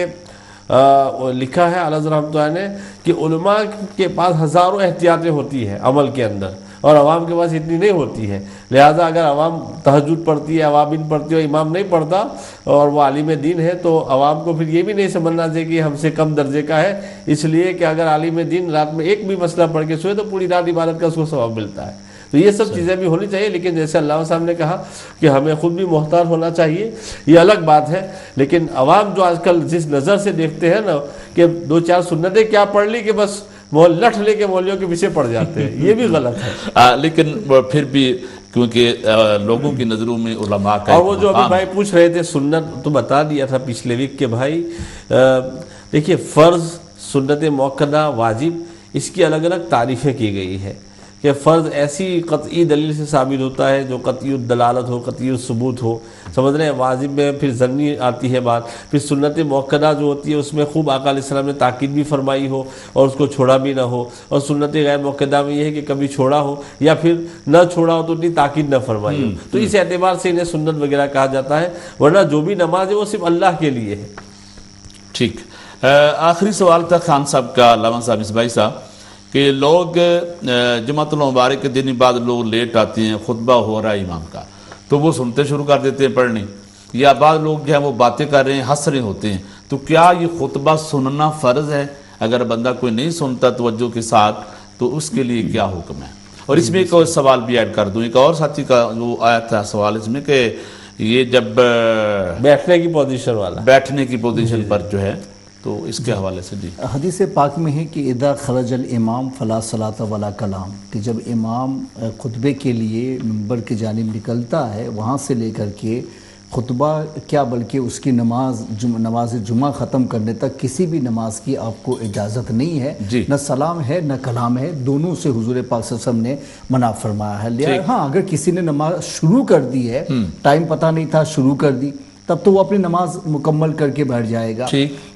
لکھا ہے اعلیٰ حضرت رحمۃ اللہ نے کہ علماء کے پاس ہزاروں احتیاطیں ہوتی ہیں عمل کے اندر، اور عوام کے پاس اتنی نہیں ہوتی ہے. لہٰذا اگر عوام تہجد پڑھتی ہے، عوامین پڑھتی ہے اور امام نہیں پڑھتا اور وہ عالم دین ہے تو عوام کو پھر یہ بھی نہیں سمجھنا چاہیے کہ ہم سے کم درجے کا ہے، اس لیے کہ اگر عالم دین رات میں ایک بھی مسئلہ پڑھ کے سوئے تو پوری رات عبادت کا اس کو ثواب ملتا ہے. تو یہ سب چیزیں بھی ہونی چاہیے. لیکن جیسے اللہ صاحب نے کہا کہ ہمیں خود بھی محتاط ہونا چاہیے، یہ الگ بات ہے. لیکن عوام جو آج کل جس نظر سے دیکھتے ہیں نا کہ 2-4 سنتیں کیا پڑھ لی کہ بس لٹھ لے کے مولویوں کے پیچھے پڑ جاتے ہیں، یہ بھی غلط ہے. لیکن پھر بھی کیونکہ لوگوں کی نظروں میں علماء کا اور وہ جو ابھی بھائی پوچھ رہے تھے سنت، تو بتا دیا تھا پچھلے ویک کہ بھائی دیکھیے فرض، سنت موقدہ، واجب، اس کی الگ الگ تعریفیں کی گئی ہے کہ فرض ایسی قطعی دلیل سے ثابت ہوتا ہے جو قطعی الدلالت ہو، قطعی الثبوت ہو، سمجھ رہے ہیں. واجب میں پھر ظنی آتی ہے بات. پھر سنت موقدہ جو ہوتی ہے اس میں خوب آقا علیہ السلام نے تاکید بھی فرمائی ہو اور اس کو چھوڑا بھی نہ ہو. اور سنت غیر موقدہ میں یہ ہے کہ کبھی چھوڑا ہو یا پھر نہ چھوڑا ہو تو اتنی تاکید نہ فرمائی ہو. تو اس اعتبار سے انہیں سنت وغیرہ کہا جاتا ہے، ورنہ جو بھی نماز ہے وہ صرف اللہ کے لیے ہے. ٹھیک. آخری سوال تھا خان صاحب کا، علامہ صاحب اسماعیل صاحب، کہ لوگ جمعۃ المبارک کے دن بعد لوگ لیٹ آتے ہیں، خطبہ ہو رہا ہے امام کا تو وہ سنتے شروع کر دیتے ہیں پڑھنے، یا بعض لوگ جو ہے وہ باتیں کر رہے ہیں، ہنس رہے ہوتے ہیں. تو کیا یہ خطبہ سننا فرض ہے؟ اگر بندہ کوئی نہیں سنتا توجہ کے ساتھ تو اس کے لیے کیا حکم ہے؟ اور اس میں ایک اور سوال بھی ایڈ کر دوں، ایک اور ساتھی کا جو آیا تھا سوال اس میں کہ یہ جب بیٹھنے کی پوزیشن والا، بیٹھنے کی پوزیشن پر جو ہے تو اس کے حوالے سے جی حدیث پاک میں ہے کہ اذا خرج الامام فلا صلاۃ ولا کلام، کہ جب امام خطبے کے لیے منبر کی جانب نکلتا ہے وہاں سے لے کر کے خطبہ کیا بلکہ اس کی نماز جمعہ ختم کرنے تک کسی بھی نماز کی آپ کو اجازت نہیں ہے. نہ سلام ہے نہ کلام ہے، دونوں سے حضور پاک صلی اللہ علیہ وسلم نے منع فرمایا ہے. ہاں اگر کسی نے نماز شروع کر دی ہے، ٹائم پتہ نہیں تھا، شروع کر دی، تب تو وہ اپنی نماز مکمل کر کے بیٹھ جائے گا.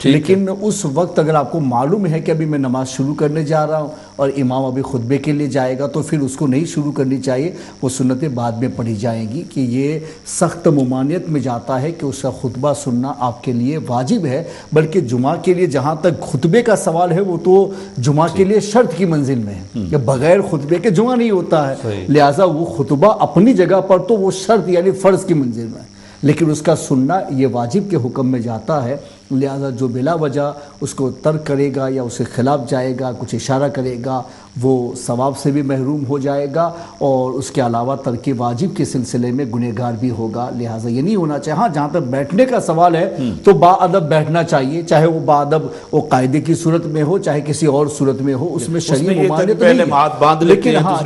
لیکن اس وقت اگر آپ کو معلوم ہے کہ ابھی میں نماز شروع کرنے جا رہا ہوں اور امام ابھی خطبے کے لیے جائے گا تو پھر اس کو نہیں شروع کرنی چاہیے، وہ سنتیں بعد میں پڑھی جائیں گی. کہ یہ سخت ممانعت میں جاتا ہے کہ اس کا خطبہ سننا آپ کے لیے واجب ہے، بلکہ جمعہ کے لیے جہاں تک خطبے کا سوال ہے وہ تو جمعہ کے لیے شرط کی منزل میں ہے کہ بغیر خطبے کے جمعہ نہیں ہوتا ہے. لہٰذا وہ خطبہ اپنی جگہ پر تو وہ شرط یعنی فرض کی منزل میں ہے، لیکن اس کا سننا یہ واجب کے حکم میں جاتا ہے. لہذا جو بلا وجہ اس کو ترک کرے گا یا اس کے خلاف جائے گا، کچھ اشارہ کرے گا، وہ ثواب سے بھی محروم ہو جائے گا اور اس کے علاوہ ترک واجب کے سلسلے میں گنہگار بھی ہوگا. لہٰذا یہ نہیں ہونا چاہیے. ہاں جہاں تک بیٹھنے کا سوال ہے تو باادب بیٹھنا چاہیے، چاہے وہ باادب وہ قاعدے کی صورت میں ہو چاہے کسی اور صورت میں ہو، اس میں شرعی ممانعت نہیں ہے. لیکن ہاں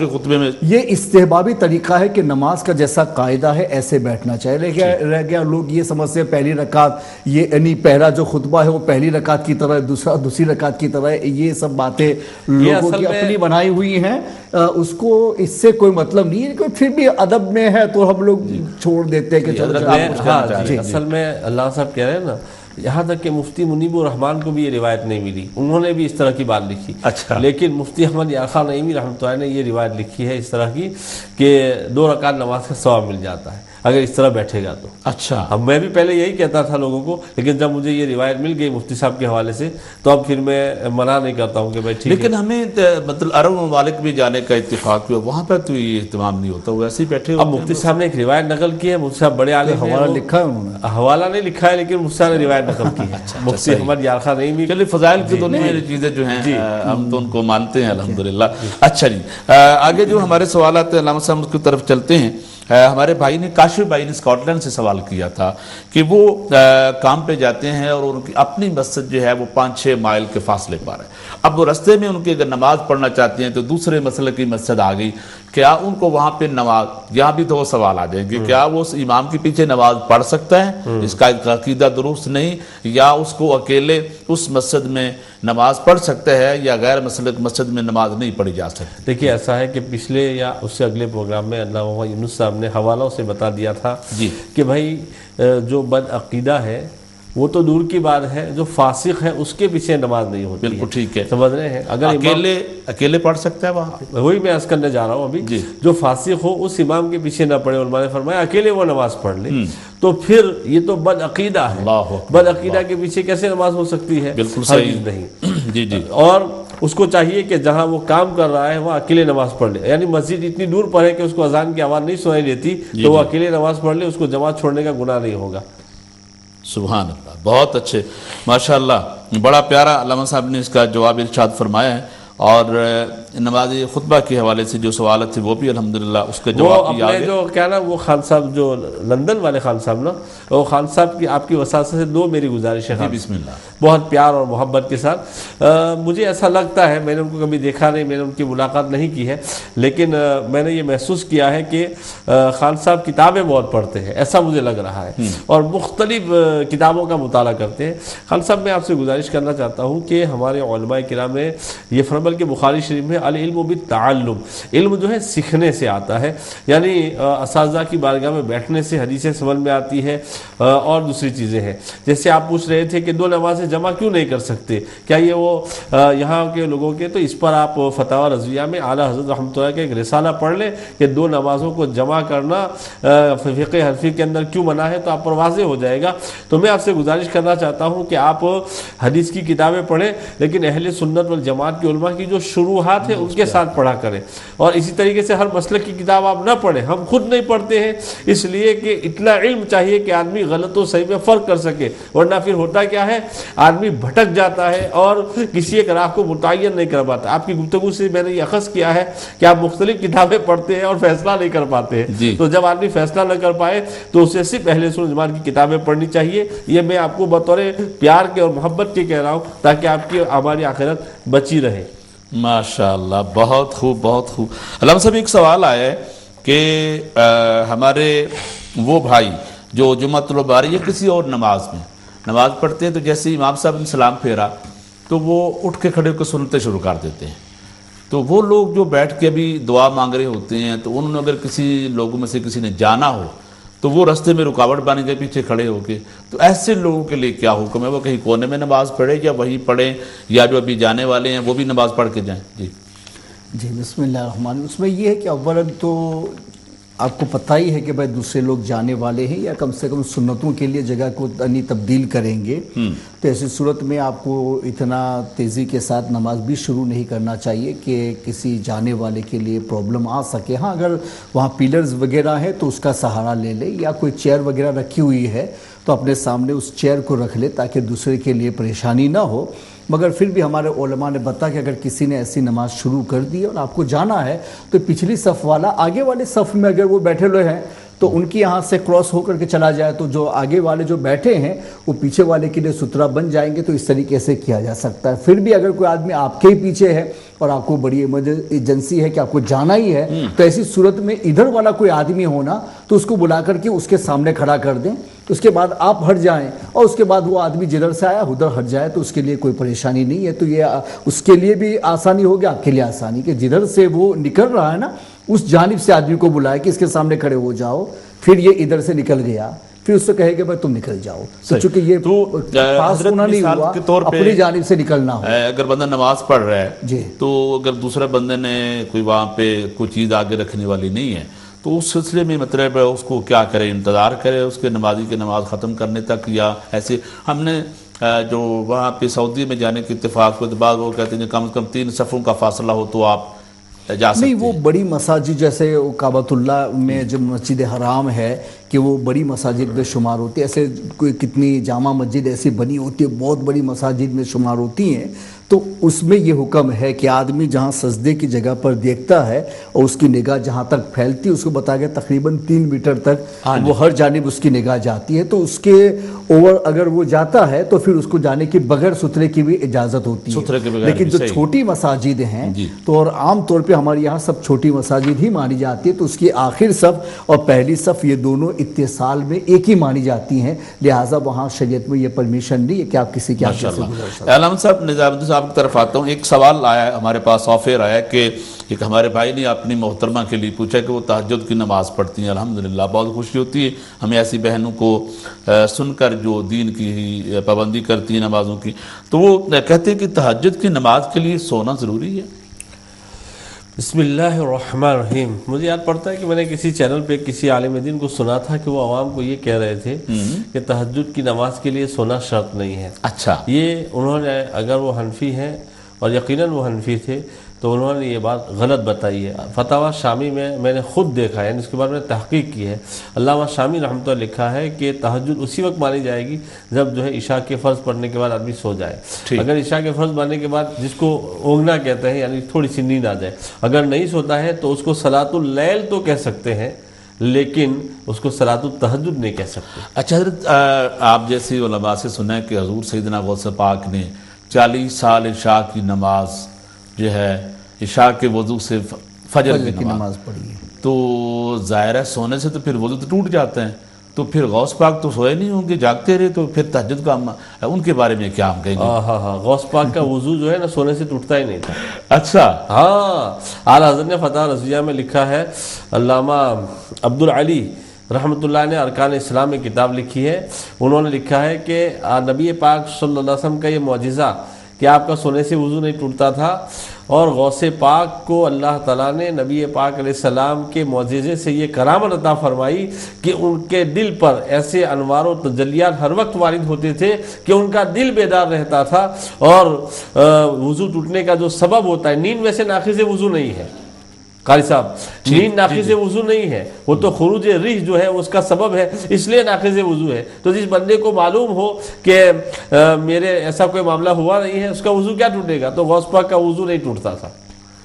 یہ استحبابی طریقہ ہے کہ نماز کا جیسا قاعدہ ہے ایسے بیٹھنا چاہیے. رہ گیا لوگ یہ سمجھتے ہیں پہلی رکعت یہ یعنی پہلا جو خطبہ ہے وہ پہلی رکعت کی طرح، دوسری رکعت کی طرح، یہ سب باتیں لوگوں کی اپنی بنائی ہوئی ہیں. اس کو اس سے کوئی مطلب نہیں ہے، کہ پھر بھی ادب میں ہے تو ہم لوگ چھوڑ دیتے ہیں کہ اصل میں اللہ صاحب کہہ رہے ہیں نا، یہاں تک کہ مفتی منیب الرحمان کو بھی یہ روایت نہیں ملی، انہوں نے بھی اس طرح کی بات لکھی. لیکن مفتی احمد یار خان نعیمی رحمۃ اللہ نے یہ روایت لکھی ہے اس طرح کی کہ 2 رکعت نماز کا ثواب مل جاتا ہے اگر اس طرح بیٹھے گا تو. اچھا، اب میں بھی پہلے یہی کہتا تھا لوگوں کو، لیکن جب مجھے یہ روایت مل گئی مفتی صاحب کے حوالے سے تو اب پھر میں منع نہیں کرتا ہوں کہ بھائی ٹھیک ہے. لیکن ہمیں مطلب عرب ممالک بھی جانے کا اتفاق ہوا، وہاں پر تو یہ اہتمام نہیں ہوتا، وہ ایسے ہی بیٹھے. اب مفتی صاحب نے ایک روایت نقل کی ہے، مفتی صاحب بڑے عالم ہیں، حوالہ لکھا ہے انہوں نے، حوالہ نہیں لکھا ہے لیکن مفتی صاحب نے روایت نقل کی ہے. مفتی احمد یار خان نعیمی. چلیے فضائل کی دنیا میں چیزیں جو ہیں ہم تو ان کو مانتے ہیں الحمدللہ. اچھا جی، آگے جو ہمارے سوالات ہیں علامہ صاحب کی طرف چلتے ہیں. ہمارے بھائی نے کاشف بھائی نے اسکاٹ سے سوال کیا تھا کہ وہ کام پہ جاتے ہیں اور ان کی اپنی مسجد جو ہے وہ 5-6 مائل کے فاصلے پر ہے. اب وہ رستے میں ان کی اگر نماز پڑھنا چاہتے ہیں تو دوسرے مسئلے کی مسجد آ گئی، کیا ان کو وہاں پہ نماز، یہاں بھی تو وہ سوال آ جائیں گے، کیا وہ اس امام کے پیچھے نماز پڑھ سکتا ہے؟ اس کا عقیدہ درست نہیں، یا اس کو اکیلے اس مسجد میں نماز پڑھ سکتا ہے یا غیر مسجد میں نماز نہیں پڑھی جا سکتی؟ دیکھیے ایسا ہے کہ پچھلے یا اس سے اگلے پروگرام میں علامہ یونس صاحب نے حوالوں سے بتا دیا تھا کہ بھائی جو بد عقیدہ ہے وہ تو دور کی بات ہے، جو فاسق ہے اس کے پیچھے نماز نہیں ہوتی. بالکل ٹھیک ہے، سمجھ رہے ہیں. اگر اکیلے پڑھ سکتا ہے وہاں، وہی میں عرض کرنے جا رہا ہوں ابھی. جو فاسق ہو اس امام کے پیچھے نہ پڑھے، علماء نے فرمایا اکیلے وہ نماز پڑھ لے. تو پھر یہ تو بد عقیدہ ہے. بد عقیدہ کے پیچھے کیسے نماز ہو سکتی ہے؟ بالکل صحیح نہیں. جی جی. اور اس کو چاہیے کہ جہاں وہ کام کر رہا ہے وہاں اکیلے نماز پڑھ لے، یعنی مسجد اتنی دور پر ہے کہ اس کو اذان کی آواز نہیں سنائی دیتی تو وہ اکیلے نماز پڑھ لے، اس کو جماعت چھوڑنے کا گناہ نہیں ہوگا۔ سبحان اللہ، بہت اچھے، ماشاءاللہ، بڑا پیارا علامہ صاحب نے اس کا جواب ارشاد فرمایا ہے، اور نماز خطبہ کے حوالے سے جو سوالات تھے وہ بھی الحمدللہ اس کے جواب بھی آگے۔ جو کیا نا وہ خان صاحب جو لندن والے خان صاحب نا، وہ خان صاحب کی آپ کی وساطت سے دو میری گزارش ہے۔ بسم اللہ۔ بہت پیار اور محبت کے ساتھ مجھے ایسا لگتا ہے، میں نے ان کو کبھی دیکھا نہیں، میں نے ان کی ملاقات نہیں کی ہے، لیکن میں نے یہ محسوس کیا ہے کہ خان صاحب کتابیں بہت پڑھتے ہیں، ایسا مجھے لگ رہا ہے، اور مختلف کتابوں کا مطالعہ کرتے ہیں۔ خان صاحب میں آپ سے گزارش کرنا چاہتا ہوں کہ ہمارے علماء کرام نے یہ فرمایا کہ بخاری شریف میں العلم بالتعلم، علم جو ہے سیکھنے سے آتا ہے، یعنی اساتذہ کی بارگاہ میں بیٹھنے سے حدیثیں سمجھ میں آتی ہے، اور دوسری چیزیں ہیں، جیسے آپ پوچھ رہے تھے کہ دو نمازیں جمع کیوں نہیں کر سکتے، کیا یہ وہ یہاں کے لوگوں کے، تو اس پر آپ فتاوی رضویہ میں اعلیٰ حضرت رحمۃ اللہ کا ایک رسالہ پڑھ لیں کہ دو نمازوں کو جمع کرنا فقہ حنفی کے اندر کیوں منع ہے، تو آپ پر واضح ہو جائے گا۔ تو میں آپ سے گزارش کرنا چاہتا ہوں کہ آپ حدیث کی کتابیں پڑھیں، لیکن اہل سنت والجماعت کی علماء کی جو شروحات ہیں ان کے ساتھ پڑھا کریں، اور اسی طریقے سے ہر مسلک کی کتاب آپ نہ پڑھیں، ہم خود نہیں پڑھتے ہیں اس لیے کہ اتنا علم چاہیے کہ آدمی غلط و صحیح میں فرق کر سکے، ورنہ پھر ہوتا کیا ہے، آدمی بھٹک جاتا ہے اور کسی ایک راہ کو متعین نہیں کر پاتا۔ آپ کی گفتگو سے میں نے یہ اخذ کیا ہے کہ آپ مختلف کتابیں پڑھتے ہیں اور فیصلہ نہیں کر پاتے ہیں، تو جب آدمی فیصلہ نہ کر پائے تو اسے صرف اہل سنت جماعت کی کتابیں پڑھنی چاہیے۔ یہ میں آپ کو بطور پیار کے اور محبت کے کہہ رہا ہوں تاکہ آپ کی ہماری آخرت بچی رہے۔ ماشاءاللہ، بہت خوب، بہت خوب۔ علامہ صاحب ایک سوال آیا ہے کہ ہمارے وہ بھائی جو جمعۃ الباری یا کسی اور نماز میں نماز پڑھتے ہیں، تو جیسے امام صاحب نے سلام پھیرا تو وہ اٹھ کے کھڑے ہو کے سنتے شروع کر دیتے ہیں، تو وہ لوگ جو بیٹھ کے بھی دعا مانگ رہے ہوتے ہیں، تو انہوں نے اگر کسی لوگوں میں سے کسی نے جانا ہو تو وہ رستے میں رکاوٹ بن گئے پیچھے کھڑے ہو کے، تو ایسے لوگوں کے لیے کیا حکم ہے؟ وہ کہیں کونے میں نماز پڑھے یا وہیں پڑھیں، یا جو ابھی جانے والے ہیں وہ بھی نماز پڑھ کے جائیں؟ جی بسم اللہ الرحمن الرحیم۔ اس میں یہ ہے کہ اولاً تو آپ کو پتہ ہی ہے کہ بھائی دوسرے لوگ جانے والے ہیں یا کم سے کم سنتوں کے لیے جگہ کو تبدیل کریں گے، تو ایسی صورت میں آپ کو اتنا تیزی کے ساتھ نماز بھی شروع نہیں کرنا چاہیے کہ کسی جانے والے کے لیے پرابلم آ سکے۔ ہاں اگر وہاں پیلرز وغیرہ ہیں تو اس کا سہارا لے لے، یا کوئی چیئر وغیرہ رکھی ہوئی ہے تو اپنے سامنے اس چیئر کو رکھ لے تاکہ دوسرے کے لیے پریشانی نہ ہو۔ مگر پھر بھی ہمارے علماء نے بتایا کہ اگر کسی نے ایسی نماز شروع کر دی اور آپ کو جانا ہے تو پچھلی صف والا آگے والے صف میں اگر وہ بیٹھے ہوئے ہیں تو ان کی یہاں سے کراس ہو کر کے چلا جائے، تو جو آگے والے جو بیٹھے ہیں وہ پیچھے والے کے لیے سترا بن جائیں گے، تو اس طریقے سے کیا جا سکتا ہے۔ پھر بھی اگر کوئی آدمی آپ کے ہی پیچھے ہے اور آپ کو بڑی ایمرجنسی ہے کہ آپ کو جانا ہی ہے، تو ایسی صورت میں ادھر والا کوئی آدمی ہونا تو اس کو بلا کر کے اس کے سامنے کھڑا کر دیں، اس کے بعد آپ ہٹ جائیں، اور اس کے بعد وہ آدمی جدھر سے آیا ادھر ہٹ جائے، تو اس کے لیے کوئی پریشانی نہیں ہے۔ تو یہ اس کے لیے بھی آسانی ہوگی، آپ کے لیے آسانی، کہ جدھر سے وہ نکل رہا ہے نا اس جانب سے آدمی کو بلائے کہ اس کے سامنے کھڑے ہو جاؤ، پھر یہ ادھر سے نکل گیا پھر اس سے کہے کہ بھائی تم نکل جاؤ، تو چونکہ یہ پاس ہونا نہیں ہوا، اپنی جانب سے نکلنا ہو۔ اگر بندہ نماز پڑھ رہا ہے تو اگر دوسرے بندے نے کوئی وہاں پہ کوئی چیز آگے رکھنے والی نہیں ہے تو اس سلسلے میں مطلب اس کو کیا کرے؟ انتظار کرے اس کے نمازی کی نماز ختم کرنے تک، یا ایسے؟ ہم نے جو وہاں پہ سعودی میں جانے کے اتفاق کے بعد وہ کہتے ہیں کم از کم 3 صفوں کا فاصلہ ہو تو آپ جا سکتے ہیں۔ نہیں، وہ بڑی مساجد جیسے کعبۃ اللہ میں جو مسجد حرام ہے کہ وہ بڑی مساجد میں شمار ہوتی ہے، ایسے کوئی کتنی جامع مسجد ایسی بنی ہوتی ہے بہت بڑی مساجد میں شمار ہوتی ہیں، تو اس میں یہ حکم ہے کہ آدمی جہاں سجدے کی جگہ پر دیکھتا ہے اور اس کی نگاہ جہاں تک پھیلتی ہے، اس کو بتایا گیا تقریباً 3 میٹر تک وہ ہر جانب اس کی نگاہ جاتی ہے، تو اس کے اوور اگر وہ جاتا ہے تو پھر اس کو جانے کی بغیر سترے کی بھی اجازت ہوتی ہے۔ لیکن جو چھوٹی مساجد ہیں تو اور عام طور پہ ہمارے یہاں سب چھوٹی مساجد ہی مانی جاتی ہے، تو اس کی آخر صف اور پہلی صف یہ دونوں اتصال میں ایک ہی مانی جاتی ہیں، لہٰذا وہاں شریعت میں یہ پرمیشن نہیں ہے کہ آپ کسی کے آگے سے گزر سکتے۔ علامہ صاحب، نظام الدین صاحب کی طرف آتا ہوں، ایک سوال آیا ہمارے پاس آف ایئر آیا کہ ایک ہمارے بھائی نے اپنی محترمہ کے لیے پوچھا کہ وہ تہجد کی نماز پڑھتی ہیں، الحمدللہ بہت خوشی ہوتی ہے ہمیں ایسی بہنوں کو سن کر جو دین کی پابندی کرتی ہیں نمازوں کی، تو وہ کہتے ہیں کہ تہجد کی نماز کے لیے سونا ضروری ہے؟ بسم اللہ الرحمن الرحیم۔ مجھے یاد پڑتا ہے کہ میں نے کسی چینل پہ کسی عالم دین کو سنا تھا کہ وہ عوام کو یہ کہہ رہے تھے کہ تہجد کی نماز کے لیے سونا شرط نہیں ہے۔ اچھا، یہ انہوں نے، اگر وہ حنفی ہیں اور یقیناً وہ حنفی تھے، تو انہوں نے یہ بات غلط بتائی ہے۔ فتاوی شامی میں نے خود دیکھا ہے، اس کے بارے میں تحقیق کی ہے۔ علامہ شامی رحمۃ اللہ لکھا ہے کہ تہجد اسی وقت مانی جائے گی جب جو ہے عشاء کے فرض پڑھنے کے بعد آدمی سو جائے۔ اگر عشاء کے فرض پڑھنے کے بعد، جس کو اونگنا کہتے ہیں، یعنی تھوڑی سی نیند آ جائے، اگر نہیں سوتا ہے تو اس کو صلاۃ اللیل تو کہہ سکتے ہیں، لیکن اس کو صلاۃ التہجد نہیں کہہ سکتے۔ اچھا حضرت، آپ جیسے علماء سے سنا ہے کہ حضور سیدنا غوث پاک نے 40 سال عشاء کی نماز جو ہے عشاء کے وضو سے فجر کی نماز پڑھی ہے، تو ظاہر ہے سونے سے تو پھر وضو تو ٹوٹ جاتے ہیں، تو پھر غوث پاک تو سوئے نہیں ہوں گے، جاگتے رہے، تو پھر تہجد کا ان کے بارے میں کیا ہم کہیں گے؟ ہاں، غوث پاک کا وضو جو ہے نا سونے سے ٹوٹتا ہی نہیں تھا۔ اچھا، ہاں، اعلی حضرت نے فتح رضیہ میں لکھا ہے، علامہ عبدالعلی رحمۃ اللہ نے ارکان اسلام میں کتاب لکھی ہے، انہوں نے لکھا ہے کہ نبی پاک صلی اللہ علیہ وسلم کا یہ معجزہ کہ آپ کا سونے سے وضو نہیں ٹوٹتا تھا، اور غوث پاک کو اللہ تعالیٰ نے نبی پاک علیہ السلام کے معجزے سے یہ کرامت عطا فرمائی کہ ان کے دل پر ایسے انوار و تجلیات ہر وقت وارد ہوتے تھے کہ ان کا دل بیدار رہتا تھا۔ اور وضو ٹوٹنے کا جو سبب ہوتا ہے، نیند ویسے ناقض وضو نہیں ہے قاری صاحب، نیند ناقض وضو نہیں ہے، وہ تو خروج ریح جو ہے اس کا سبب ہے، اس لیے ناقض وضو ہے۔ تو جس بندے کو معلوم ہو کہ میرے ایسا کوئی معاملہ ہوا نہیں ہے، اس کا وضو کیا ٹوٹے گا؟ تو غوث پاک کا وضو نہیں ٹوٹتا تھا۔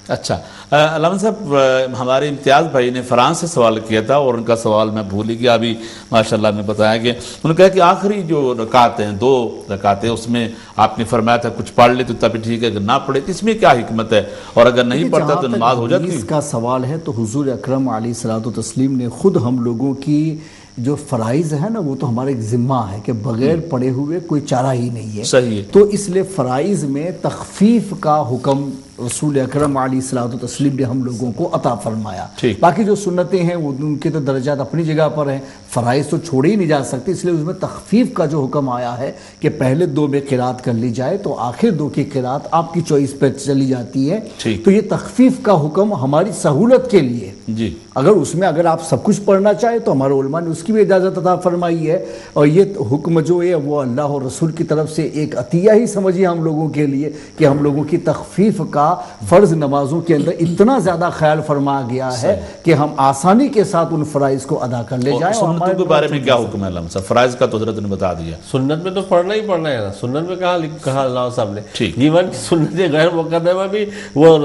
اچھا، علامہ صاحب، ہمارے امتیاز بھائی نے فرانس سے سوال کیا تھا، اور ان کا سوال میں بھول ہی گیا، ابھی ماشاءاللہ نے بتایا کہ انہوں نے کہا کہ آخری جو رکعتیں ہیں، 2 رکعتیں، اس میں آپ نے فرمایا تھا کچھ پڑھ لے تو تب ٹھیک ہے، اگر نہ پڑھے تو اس میں کیا حکمت ہے، اور اگر نہیں پڑھتا تو نماز ہو جاتی؟ اس کا سوال ہے تو حضور اکرم علیہ الصلوۃ والتسلیم نے خود ہم لوگوں کی جو فرائض ہے نا، وہ تو ہمارا ایک ذمہ ہے کہ بغیر پڑھے ہوئے کوئی چارہ ہی نہیں ہے۔ صحیح ہے۔ تو اس لیے فرائض میں تخفیف کا حکم رسول اکرم علیہ الصلوۃ والتسلیم نے ہم لوگوں کو عطا فرمایا۔ باقی جو سنتیں ہیں وہ ان کے تو درجات اپنی جگہ پر ہیں، فرائض تو چھوڑے ہی نہیں جا سکتے، اس لیے اس میں تخفیف کا جو حکم آیا ہے کہ پہلے 2 میں قرات کر لی جائے تو آخر 2 کی قرات آپ کی چوائس پہ چلی جاتی ہے۔ تو یہ تخفیف کا حکم ہماری سہولت کے لیے، اگر اس میں اگر آپ سب کچھ پڑھنا چاہیں تو ہمارے علماء نے اس کی بھی اجازت عطا فرمائی ہے، اور یہ حکم جو ہے وہ اللہ اور رسول کی طرف سے ایک عطیہ ہی سمجھیے ہم لوگوں کے لیے کہ ہم لوگوں کی تخفیف کا فرض نمازوں کے اندر اتنا زیادہ خیال فرما گیا ہے کہ ہم آسانی کے ساتھ ان فرائض کو ادا کر لے جائیں۔ اور سنتوں کے بارے میں کیا حکم ہے علامہ صاحب؟ فرائض کا تو حضرت نے بتا دیا، سنت میں تو پڑھنا ہی پڑھنا ہے نا، سنت میں کہا علامہ صاحب نے، ایون سنت غیر مقدمہ بھی وہ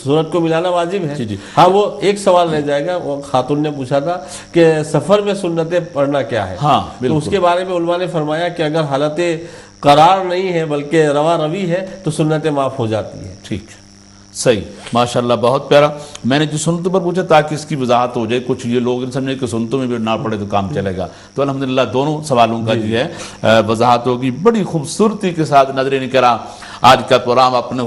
سورت کو ملانا واجب ہے۔ ہاں، وہ ایک سوال رہ جائے گا، وہ خاتون نے پوچھا تھا کہ سفر میں سنتیں پڑھنا کیا ہے، تو اس کے بارے میں علماء نے فرمایا کہ اگر حالت قرار نہیں ہے بلکہ روا روی ہے تو سنتیں معاف ہو جاتی ہیں۔ ٹھیک، صحیح، ماشاءاللہ، بہت پیارا۔ میں نے جو سنتوں پر پوچھا تاکہ اس کی وضاحت ہو جائے، کچھ یہ لوگ سمجھے کہ سنتوں میں بھی نہ پڑھے تو کام چلے گا، تو الحمدللہ دونوں سوالوں کا جو ہے وضاحت ہوگی بڑی خوبصورتی کے ساتھ۔ ناظرین کرام، آج کا پروگرام اپنے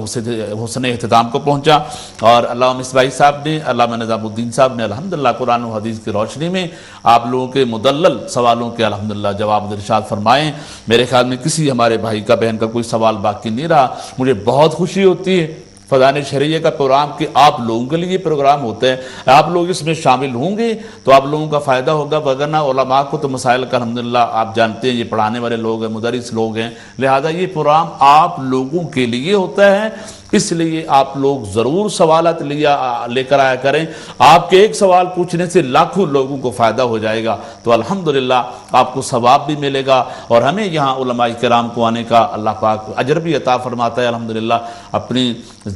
حسن اختتام کو پہنچا، اور علامہ مصباحی صاحب نے، علامہ نظام الدین صاحب نے الحمدللہ قرآن و حدیث کی روشنی میں آپ لوگوں کے مدلل سوالوں کے الحمدللہ جواب ارشاد فرمائے۔ میرے خیال میں کسی ہمارے بھائی کا، بہن کا کوئی سوال باقی نہیں رہا۔ مجھے بہت خوشی ہوتی ہے فضائل شرعیہ کا پروگرام کہ آپ لوگوں کے لیے پروگرام ہوتا ہے، آپ لوگ اس میں شامل ہوں گے تو آپ لوگوں کا فائدہ ہوگا، وگرنہ علماء کو تو مسائل کا الحمدللہ آپ جانتے ہیں، یہ پڑھانے والے لوگ ہیں، مدرس لوگ ہیں، لہذا یہ پروگرام آپ لوگوں کے لیے ہوتا ہے، اس لیے آپ لوگ ضرور سوالات لے کر آیا کریں۔ آپ کے ایک سوال پوچھنے سے لاکھوں لوگوں کو فائدہ ہو جائے گا، تو الحمدللہ آپ کو ثواب بھی ملے گا، اور ہمیں یہاں علماء کرام کو آنے کا اللہ پاک اجر بھی عطا فرماتا ہے الحمدللہ۔ اپنی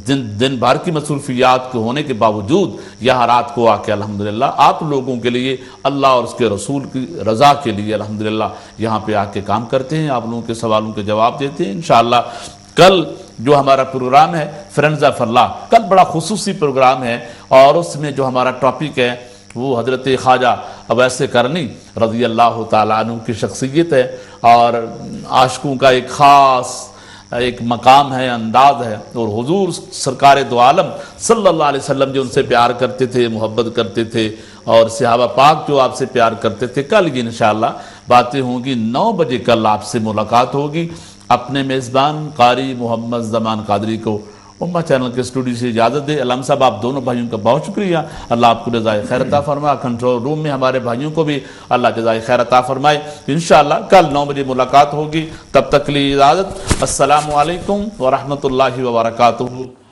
دن بھر کی مصروفیات کے ہونے کے باوجود یہاں رات کو آ کے الحمدللہ آپ لوگوں کے لیے، اللہ اور اس کے رسول کی رضا کے لیے الحمدللہ یہاں پہ آ کے کام کرتے ہیں، آپ لوگوں کے سوالوں کے جواب دیتے ہیں۔ انشاءاللہ کل جو ہمارا پروگرام ہے فرینڈز آف اللہ، کل بڑا خصوصی پروگرام ہے، اور اس میں جو ہمارا ٹاپک ہے وہ حضرت خواجہ اویس کرنی رضی اللہ تعالیٰ عنہ کی شخصیت ہے، اور عاشقوں کا ایک خاص ایک مقام ہے، انداز ہے، اور حضور سرکار دو عالم صلی اللہ علیہ وسلم جو ان سے پیار کرتے تھے، محبت کرتے تھے، اور صحابہ پاک جو آپ سے پیار کرتے تھے۔ کل یہ انشاءاللہ باتیں ہوں گی، 9 بجے کل آپ سے ملاقات ہوگی۔ اپنے میزبان قاری محمد زمان قادری کو امہ چینل کے اسٹوڈیو سے اجازت دے. علام صاحب آپ دونوں بھائیوں کا بہت شکریہ, اللہ آپ کو جزائے خیر عطا فرمائے. کنٹرول روم میں ہمارے بھائیوں کو بھی اللہ جزائے خیر عطا فرمائے. انشاءاللہ کل 9 بجے ملاقات ہوگی, تب تک کے لیے اجازت. السلام علیکم ورحمۃ اللہ وبرکاتہ.